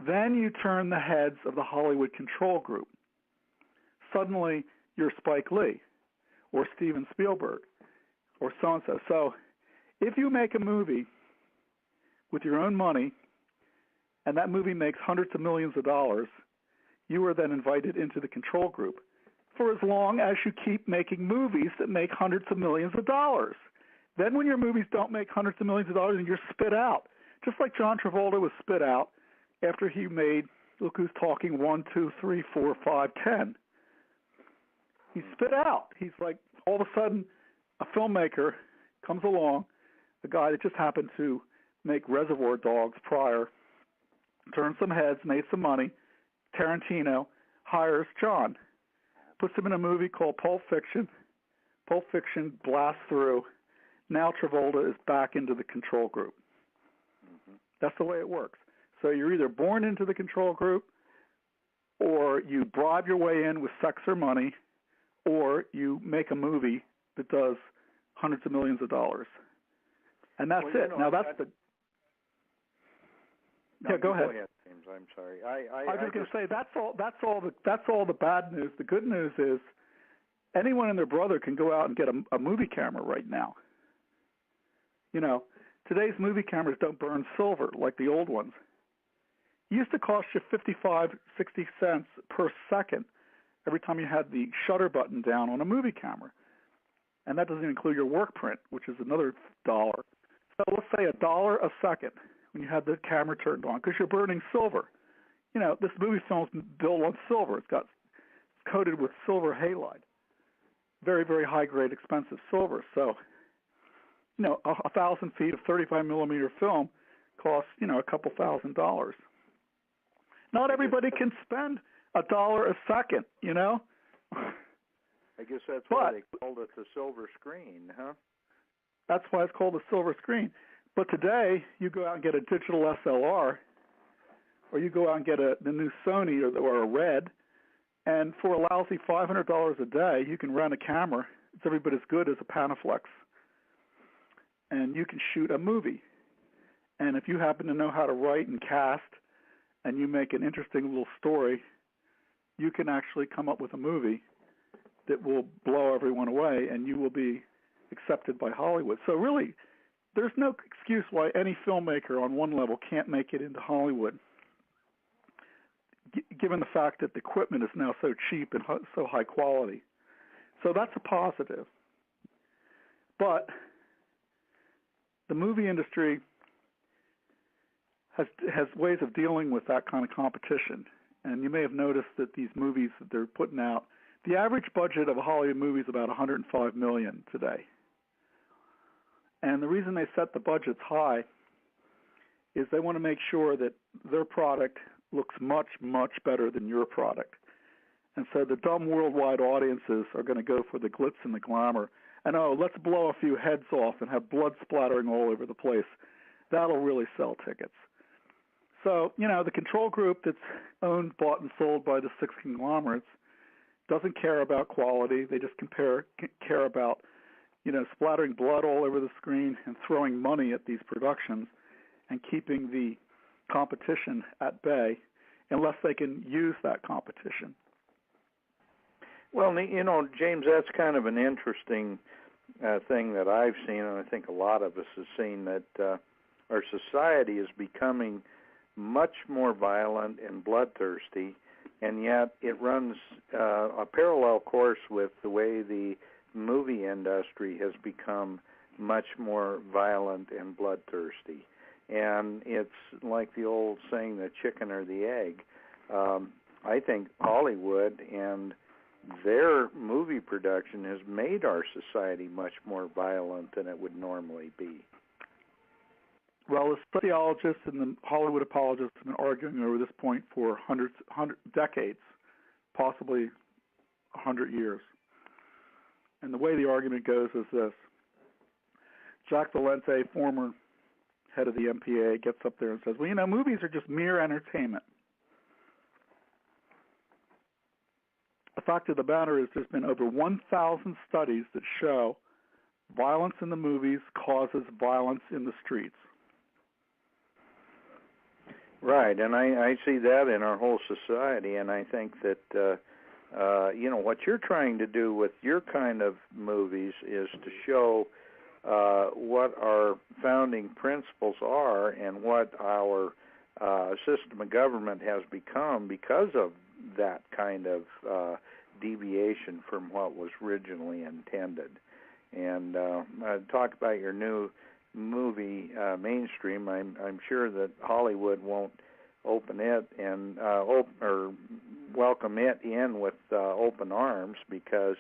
Then you turn the heads of the Hollywood control group. Suddenly, you're Spike Lee or Steven Spielberg or so-and-so. So if you make a movie with your own money and that movie makes hundreds of millions of dollars, you are then invited into the control group for as long as you keep making movies that make hundreds of millions of dollars. Then when your movies don't make hundreds of millions of dollars, and you're spit out, just like John Travolta was spit out after he made Look Who's Talking 1, 2, 3, 4, 5, 10. He's spit out. He's like, all of a sudden, a filmmaker comes along, a guy that just happened to make Reservoir Dogs prior, turned some heads, made some money. Tarantino hires John, puts him in a movie called Pulp Fiction. Pulp Fiction blasts through. Now Travolta is back into the control group. Mm-hmm. That's the way it works. So you're either born into the control group, or you bribe your way in with sex or money, or you make a movie that does hundreds of millions of dollars. And that's it. Now that's the... No, go ahead. James. I'm sorry. sorry. I was just going to say that's all the bad news. The good news is anyone and their brother can go out and get a movie camera right now. You know, today's movie cameras don't burn silver like the old ones. It used to cost you 55, 60 cents per second every time you had the shutter button down on a movie camera. And that doesn't include your work print, which is another $1. So let's say $1 a second when you had the camera turned on, because you're burning silver. You know, this movie film's built on silver. It's coated with silver halide. Very, very high-grade, expensive silver. So, you know, 1,000 feet of 35-millimeter film costs, you know, a couple $1,000. Not everybody can spend $1 a second, you know? I guess that's why they called it the silver screen, huh? That's why it's called a silver screen. But today, you go out and get a digital SLR, or you go out and get the new Sony or a Red, and for a lousy $500 a day, you can rent a camera. It's every bit as good as a Panaflex. And you can shoot a movie. And if you happen to know how to write and cast, and you make an interesting little story, you can actually come up with a movie that will blow everyone away, and you will be accepted by Hollywood. So really, there's no excuse why any filmmaker on one level can't make it into Hollywood, given the fact that the equipment is now so cheap and so high quality. So that's a positive. But the movie industry has ways of dealing with that kind of competition. And you may have noticed that these movies that they're putting out, the average budget of a Hollywood movie is about $105 million today. And the reason they set the budgets high is they want to make sure that their product looks much, much better than your product. And so the dumb worldwide audiences are going to go for the glitz and the glamour. And, let's blow a few heads off and have blood splattering all over the place. That'll really sell tickets. So, you know, the control group that's owned, bought, and sold by the six conglomerates doesn't care about quality. They just care about, you know, splattering blood all over the screen and throwing money at these productions and keeping the competition at bay unless they can use that competition. Well, you know, James, that's kind of an interesting thing that I've seen, and I think a lot of us have seen, that our society is becoming much more violent and bloodthirsty, and yet it runs a parallel course with the way the movie industry has become much more violent and bloodthirsty. And it's like the old saying, the chicken or the egg. I think Hollywood and their movie production has made our society much more violent than it would normally be. Well, the sociologists and the Hollywood apologists have been arguing over this point for decades, possibly 100 years. And the way the argument goes is this. Jacques Valente, former head of the MPA, gets up there and says, well, you know, movies are just mere entertainment. The fact of the matter is there's been over 1,000 studies that show violence in the movies causes violence in the streets. Right, and I see that in our whole society, and I think that, you know, what you're trying to do with your kind of movies is to show what our founding principles are and what our system of government has become because of that kind of deviation from what was originally intended. And talk about your new movie Mainstream. I'm sure that Hollywood won't open it and or welcome it in with open arms, because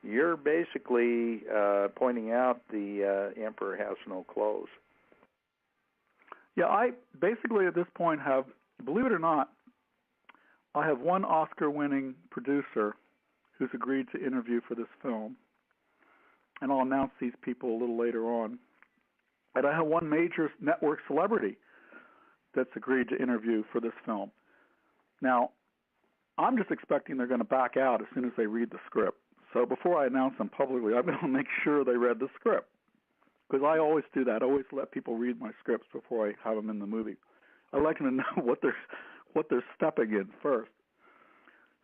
you're basically pointing out the emperor has no clothes. Yeah, I basically at this point have, believe it or not, I have one Oscar-winning producer who's agreed to interview for this film, and I'll announce these people a little later on. And I have one major network celebrity that's agreed to interview for this film. Now, I'm just expecting they're going to back out as soon as they read the script. So before I announce them publicly, I'm going to make sure they read the script, because I always do that. I always let people read my scripts before I have them in the movie. I like them to know what they're stepping in first.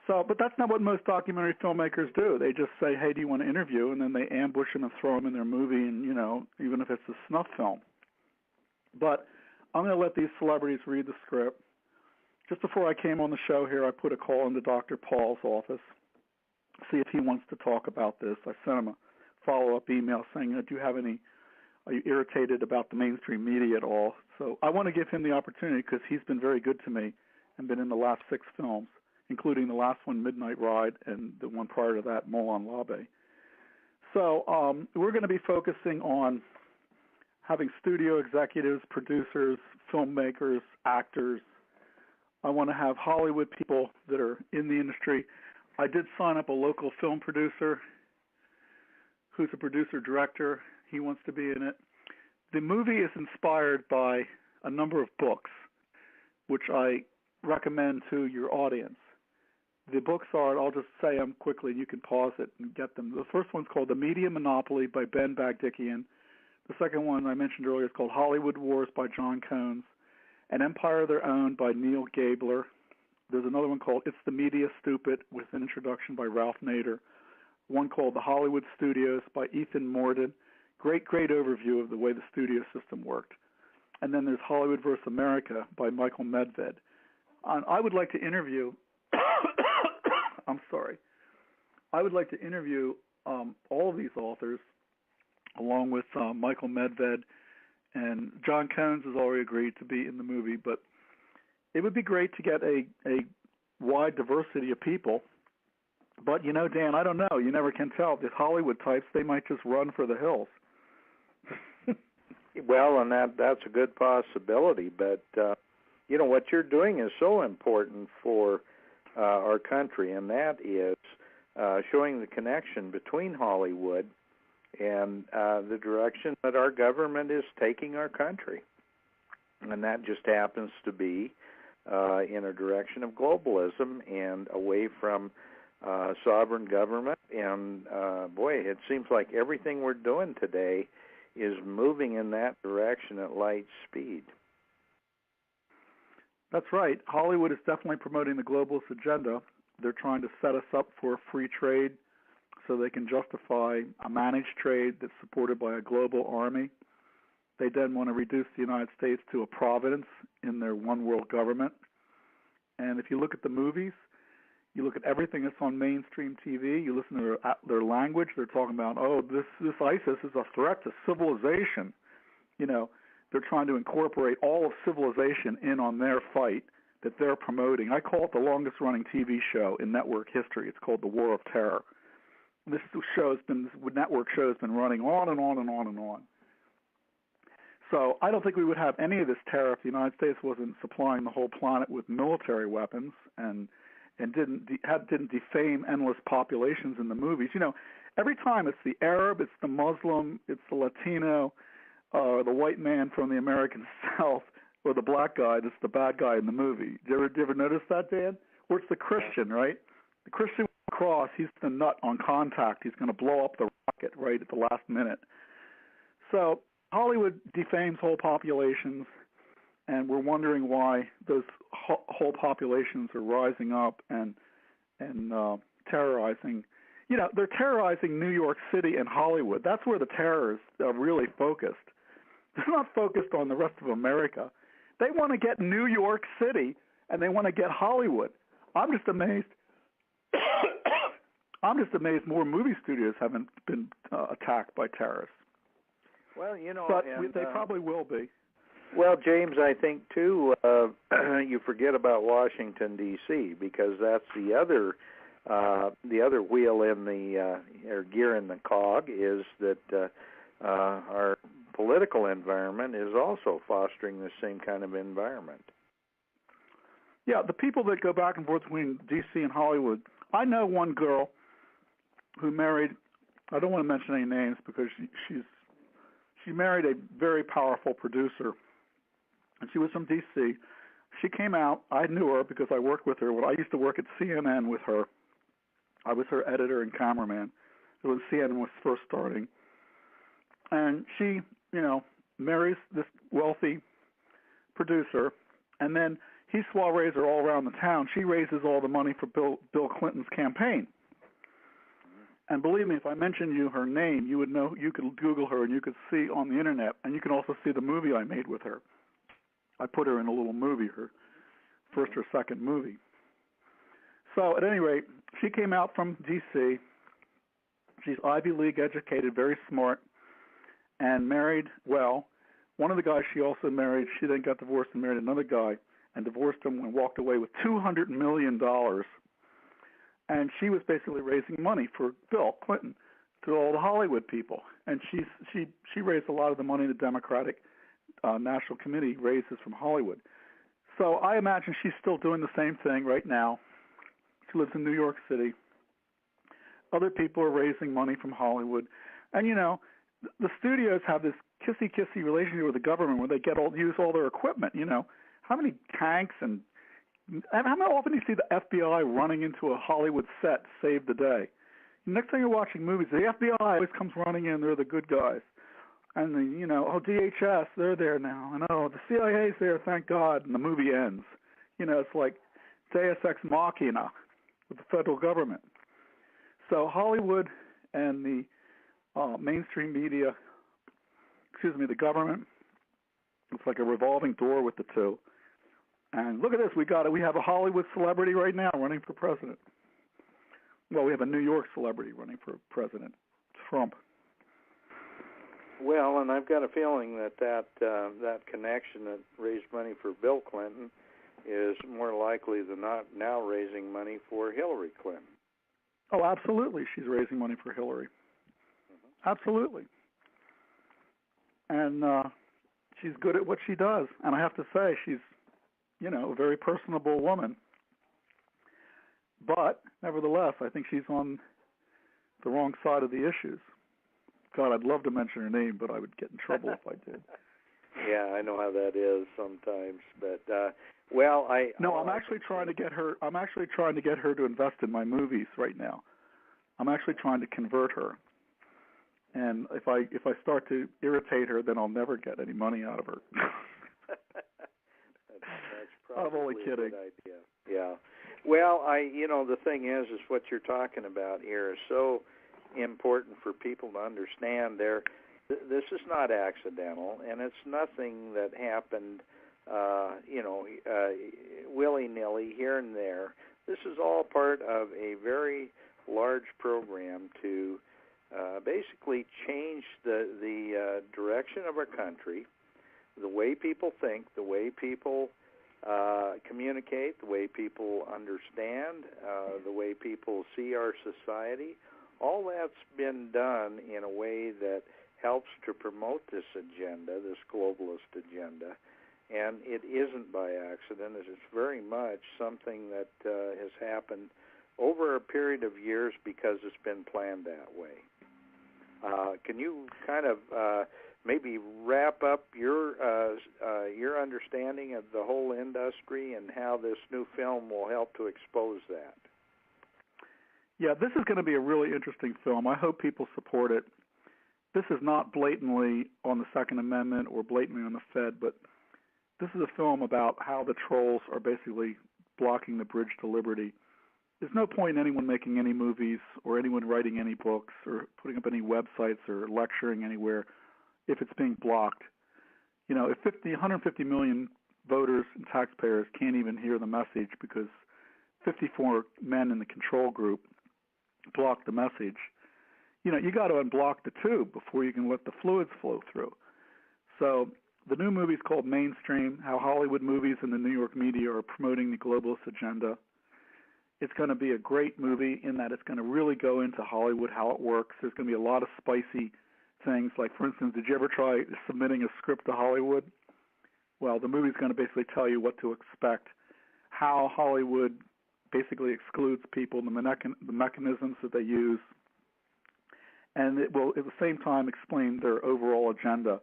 So, but that's not what most documentary filmmakers do. They just say, hey, do you want to interview? And then they ambush them and throw them in their movie, and, you know, even if it's a snuff film. But I'm going to let these celebrities read the script. Just before I came on the show here, I put a call into Dr. Paul's office, see if he wants to talk about this. I sent him a follow-up email saying, are you irritated about the mainstream media at all? So I want to give him the opportunity because he's been very good to me and been in the last 6 films, including the last one, Midnight Ride, and the one prior to that, Moulin L'Abbé. So we're going to be focusing on having studio executives, producers, filmmakers, actors. I want to have Hollywood people that are in the industry. I did sign up a local film producer who's a producer-director. He wants to be in it. The movie is inspired by a number of books, which I recommend to your audience. The books are, I'll just say them quickly, and you can pause it and get them. The first one's called The Media Monopoly by Ben Bagdikian. The second one I mentioned earlier is called Hollywood Wars by John Cones. An Empire of Their Own by Neil Gabler. There's another one called It's the Media Stupid with an introduction by Ralph Nader. One called The Hollywood Studios by Ethan Mordin. Great overview of the way the studio system worked. And then there's Hollywood vs. America by Michael Medved. I would like to interview I would like to interview all of these authors along with Michael Medved, and John Cones has already agreed to be in the movie, but it would be great to get a wide diversity of people. But, you know, Dan, I don't know. You never can tell. These Hollywood types, they might just run for the hills. Well, and that's a good possibility. But, you know, what you're doing is so important for our country, and that is showing the connection between Hollywood and the direction that our government is taking our country. And that just happens to be in a direction of globalism and away from sovereign government. And, boy, it seems like everything we're doing today is moving in that direction at light speed. That's right. Hollywood is definitely promoting the globalist agenda. They're trying to set us up for free trade so they can justify a managed trade that's supported by a global army. They then want to reduce the United States to a province in their one world government. And if you look at the movies, you look at everything that's on mainstream TV, you listen to their language, they're talking about, oh, this ISIS is a threat to civilization. You know, they're trying to incorporate all of civilization in on their fight that they're promoting. I call it the longest-running TV show in network history. It's called The War of Terror. This network show has been running on and on and on and on. So I don't think we would have any of this terror if the United States wasn't supplying the whole planet with military weapons and didn't defame endless populations in the movies. You know, every time it's the Arab, it's the Muslim, it's the Latino, the white man from the American South, or the black guy that's the bad guy in the movie. Do you ever notice that, Dan? Or it's the Christian, right? The Christian cross, he's the nut on contact. He's going to blow up the rocket right at the last minute. So Hollywood defames whole populations, and we're wondering why those whole populations are rising up and terrorizing. You know, they're terrorizing New York City and Hollywood. That's where the terrorists are really focused. They're not focused on the rest of America. They want to get New York City, and they want to get Hollywood. I'm just amazed. I'm just amazed more movie studios haven't been attacked by terrorists. Well, you know, but they probably will be. Well, James, I think too, you forget about Washington D.C. because that's the other wheel in the or gear in the cog is that our political environment is also fostering the same kind of environment. Yeah, the people that go back and forth between D.C. and Hollywood. I know one girl who married. I don't want to mention any names because she married a very powerful producer, and she was from D.C. She came out. I knew her because I worked with her. When I used to work at CNN with her, I was her editor and cameraman. It was CNN was first starting, and she, you know, marries this wealthy producer, and then He soirees are all around the town. She raises all the money for Bill Clinton's campaign. And believe me, if I mentioned her name, you would know. You could Google her and you could see on the internet, and you can also see the movie I made with her. I put her in a little movie, her first or second movie. So at any rate, she came out from D.C. She's Ivy League educated, very smart, and married well. One of the guys she also married, she then got divorced and married another guy and divorced him and walked away with $200 million. And she was basically raising money for Bill Clinton to all the Hollywood people. And she raised a lot of the money the Democratic National Committee raises from Hollywood. So I imagine she's still doing the same thing right now. She lives in New York City. Other people are raising money from Hollywood. And, you know, the studios have this kissy-kissy relationship with the government where they use all their equipment, you know. How many tanks and how often do you see the FBI running into a Hollywood set to save the day? Next time you're watching movies, the FBI always comes running in. They're the good guys. And, DHS, they're there now. And, the CIA's there, thank God. And the movie ends. You know, it's like Deus Ex Machina with the federal government. So Hollywood and the mainstream media, the government, it's like a revolving door with the two. And look at this, we have a Hollywood celebrity right now running for president. Well, we have a New York celebrity running for president, Trump. Well, and I've got a feeling that connection that raised money for Bill Clinton is more likely than not now raising money for Hillary Clinton. Oh, absolutely. She's raising money for Hillary. Mm-hmm. Absolutely. And she's good at what she does. And I have to say, she's, a very personable woman. But, nevertheless, I think she's on the wrong side of the issues. God, I'd love to mention her name, but I would get in trouble if I did. Yeah, I know how that is sometimes. But, I'm actually trying to get her. I'm actually trying to get her to invest in my movies right now. I'm actually trying to convert her. And if I start to irritate her, then I'll never get any money out of her. That's probably I'm only kidding. A good idea. Yeah. Well, the thing is what you're talking about here is so important for people to understand. This is not accidental, and it's nothing that happened, willy-nilly here and there. This is all part of a very large program to basically change the direction of our country, the way people think, the way people communicate, the way people understand, the way people see our society. All that's been done in a way that helps to promote this agenda, this globalist agenda, and it isn't by accident. It's very much something that has happened over a period of years because it's been planned that way. Can you kind of maybe wrap up your understanding of the whole industry and how this new film will help to expose that? Yeah, this is going to be a really interesting film. I hope people support it. This is not blatantly on the Second Amendment or blatantly on the Fed, but this is a film about how the trolls are basically blocking the bridge to liberty. There's no point in anyone making any movies or anyone writing any books or putting up any websites or lecturing anywhere if it's being blocked. If 150 million voters and taxpayers can't even hear the message because 54 men in the control group block the message, you got to unblock the tube before you can let the fluids flow through. So the new movie is called Mainstream, How Hollywood Movies and the New York Media Are Promoting the Globalist Agenda. It's going to be a great movie in that it's going to really go into Hollywood, how it works. There's going to be a lot of spicy things. Like, for instance, did you ever try submitting a script to Hollywood? Well, the movie's going to basically tell you what to expect, how Hollywood basically excludes people, the mechanisms that they use, and it will at the same time explain their overall agenda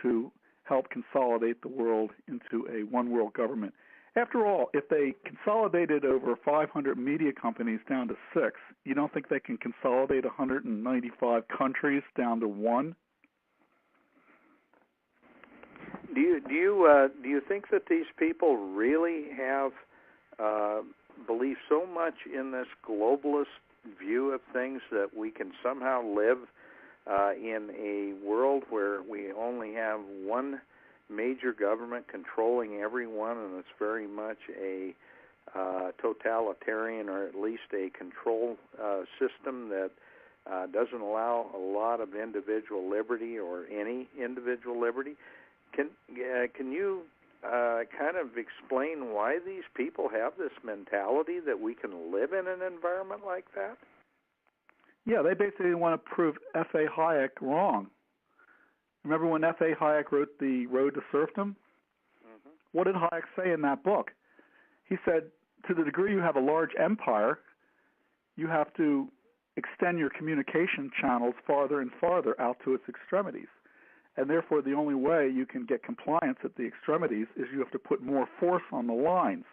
to help consolidate the world into a one-world government. After all, if they consolidated over 500 media companies down to 6, you don't think they can consolidate 195 countries down to 1? Do you think that these people really have believe so much in this globalist view of things that we can somehow live in a world where we only have one major government controlling everyone, and it's very much a totalitarian, or at least a control system that doesn't allow a lot of individual liberty or any individual liberty? Can you kind of explain why these people have this mentality that we can live in an environment like that? Yeah, they basically want to prove F.A. Hayek wrong. Remember when F.A. Hayek wrote The Road to Serfdom? Mm-hmm. What did Hayek say in that book? He said, to the degree you have a large empire, you have to extend your communication channels farther and farther out to its extremities. And therefore, the only way you can get compliance at the extremities is you have to put more force on the lines.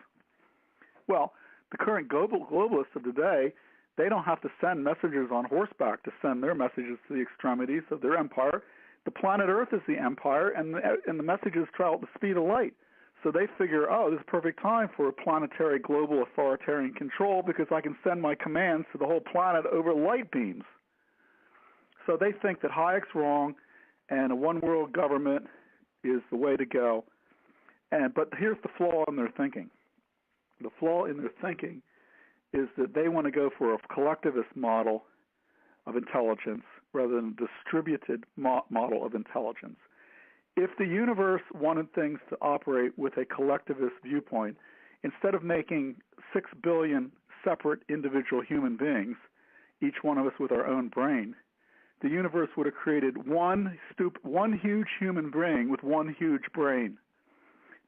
Well, the current globalists of today, they don't have to send messengers on horseback to send their messages to the extremities of their empire. The planet Earth is the empire, and the messages travel at the speed of light. So they figure, oh, this is perfect time for a planetary global authoritarian control because I can send my commands to the whole planet over light beams. So they think that Hayek's wrong, and a one-world government is the way to go. But here's the flaw in their thinking. The flaw in their thinking is that they want to go for a collectivist model of intelligence rather than a distributed model of intelligence. If the universe wanted things to operate with a collectivist viewpoint, instead of making 6 billion separate individual human beings, each one of us with our own brain, the universe would have created one huge human being with one huge brain.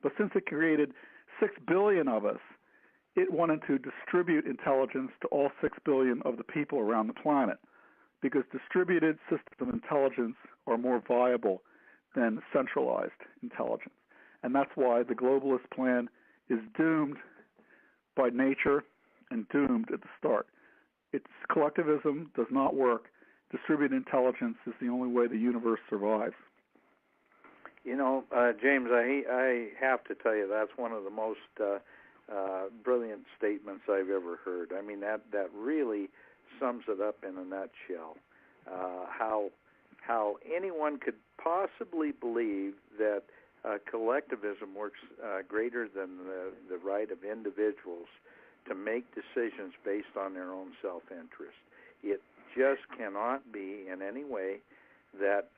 But since it created 6 billion of us, it wanted to distribute intelligence to all 6 billion of the people around the planet, because distributed systems of intelligence are more viable than centralized intelligence. And that's why the globalist plan is doomed by nature and doomed at the start. Its collectivism does not work. Distributed intelligence is the only way the universe survives. You know, James, I have to tell you that's one of the most brilliant statements I've ever heard. I mean, that really sums it up in a nutshell. How anyone could possibly believe that collectivism works greater than the right of individuals to make decisions based on their own self-interest. It just cannot be in any way that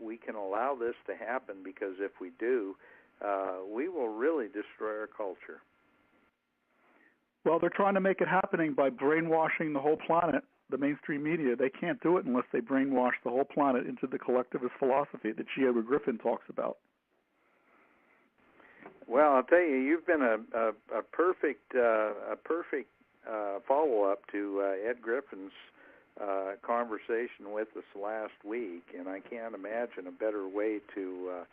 we can allow this to happen, because if we do, we will really destroy our culture. Well, they're trying to make it happening by brainwashing the whole planet, the mainstream media. They can't do it unless they brainwash the whole planet into the collectivist philosophy that Yaeger Griffin talks about. Well, I'll tell you, you've been a perfect follow-up to Ed Griffin's conversation with us last week, and I can't imagine a better way to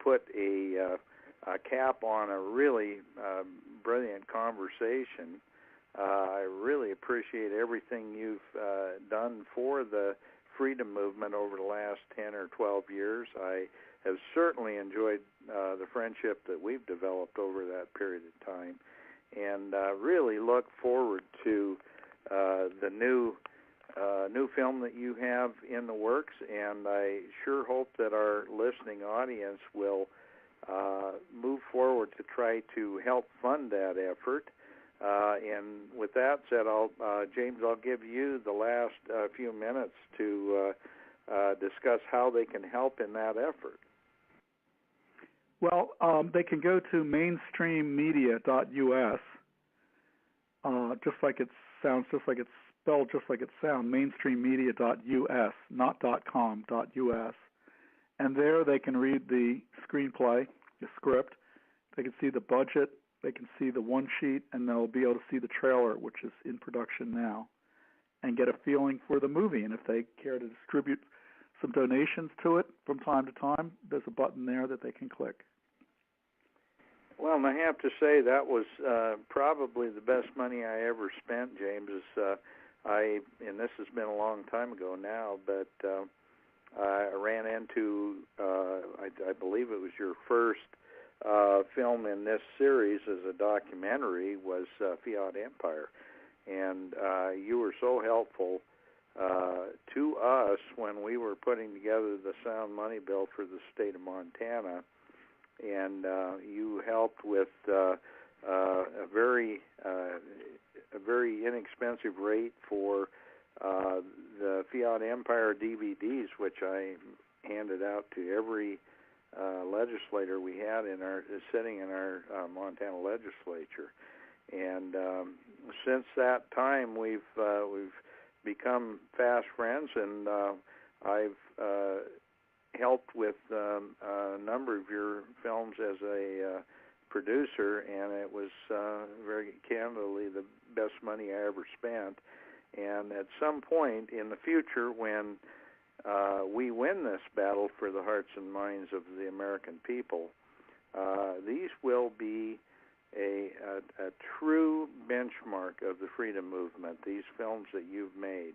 put a cap on a really brilliant conversation. I really appreciate everything you've done for the freedom movement over the last 10 or 12 years. I have certainly enjoyed the friendship that we've developed over that period of time, and really look forward to the new film that you have in the works, and I sure hope that our listening audience will move forward to try to help fund that effort. And with that said, James, I'll give you the last few minutes to discuss how they can help in that effort. Well, they can go to mainstreammedia.us, just like it sounds, just like it's spelled, just like it sounds, mainstreammedia.us, not .com, .us. And there they can read the screenplay, the script. They can see the budget. They can see the one sheet, and they'll be able to see the trailer, which is in production now, and get a feeling for the movie. And if they care to distribute some donations to it from time to time, there's a button there that they can click. Well, and I have to say that was probably the best money I ever spent, James. And this has been a long time ago now, but I ran into, I believe it was your first film in this series as a documentary was Fiat Empire. And you were so helpful to us when we were putting together the sound money bill for the state of Montana. And you helped with a very inexpensive rate for the Fiat Empire DVDs, which I handed out to every legislator we had sitting in our Montana legislature. And since that time, we've become fast friends, and I've helped with a number of your films as a producer, and it was very candidly the best money I ever spent. And at some point in the future, when we win this battle for the hearts and minds of the American people, these will be a true benchmark of the freedom movement, these films that you've made.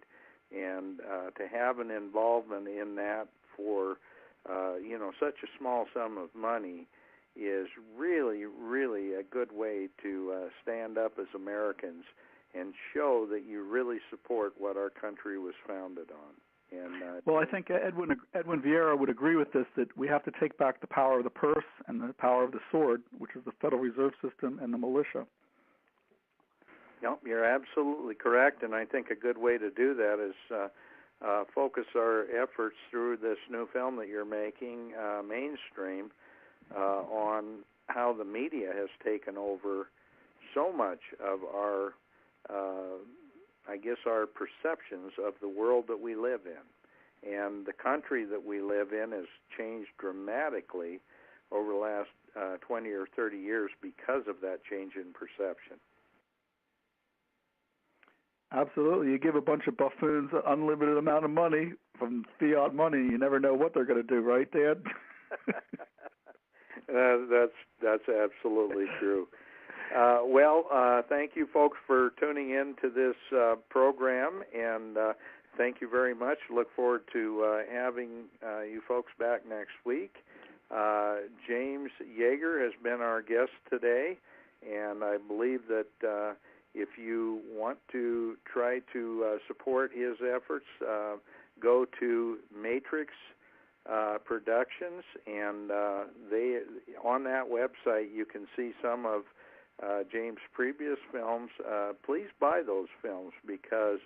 And to have an involvement in that for, such a small sum of money is really, really a good way to stand up as Americans and show that you really support what our country was founded on. And well, I think Edwin Vieira would agree with this, that we have to take back the power of the purse and the power of the sword, which is the Federal Reserve System and the militia. Yep, you're absolutely correct, and I think a good way to do that is focus our efforts through this new film that you're making, mainstream, on how the media has taken over so much of our our perceptions of the world that we live in. And the country that we live in has changed dramatically over the last 20 or 30 years because of that change in perception. Absolutely. You give a bunch of buffoons an unlimited amount of money from fiat money, you never know what they're going to do, right, Dad? That's absolutely true. Thank you, folks, for tuning in to this program, and thank you very much. Look forward to having you folks back next week. James Yaeger has been our guest today, and I believe that if you want to try to support his efforts, go to Matrix Productions, and they on that website you can see some of James' previous films. Please buy those films because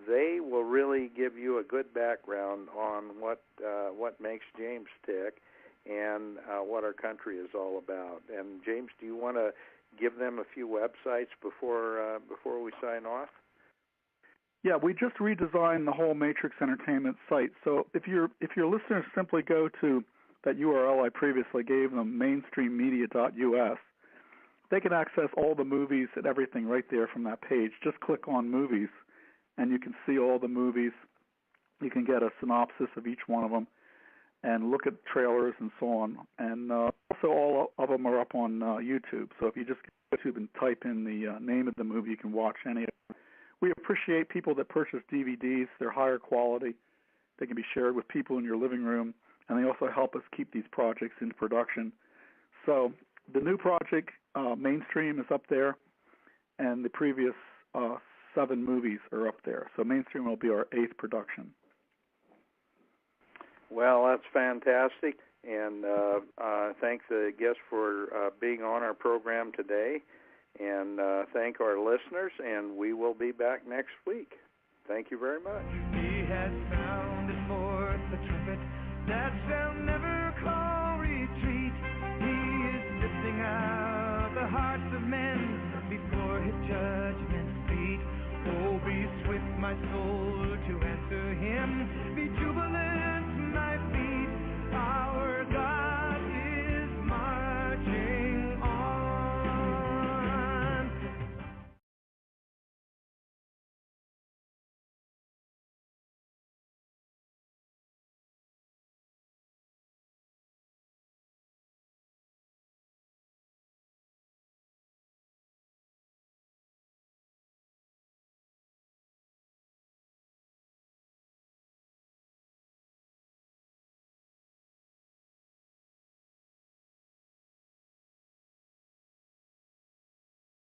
they will really give you a good background on what makes James tick and what our country is all about. And James, do you want to give them a few websites before we sign off? Yeah, we just redesigned the whole Matrix Entertainment site. So if your listeners simply go to that URL I previously gave them, mainstreammedia.us, they can access all the movies and everything right there from that page. Just click on movies, and you can see all the movies. You can get a synopsis of each one of them and look at trailers and so on. And also all of them are up on YouTube. So if you just go to YouTube and type in the name of the movie, you can watch any of them. We appreciate people that purchase DVDs. They're higher quality. They can be shared with people in your living room, and they also help us keep these projects into production. So the new project, Mainstream, is up there, and the previous 7 movies are up there. So Mainstream will be our 8th production. Well, that's fantastic, and thank the guest for being on our program today, and thank our listeners, and we will be back next week. Thank you very much. He has sounded forth the trumpet that shall never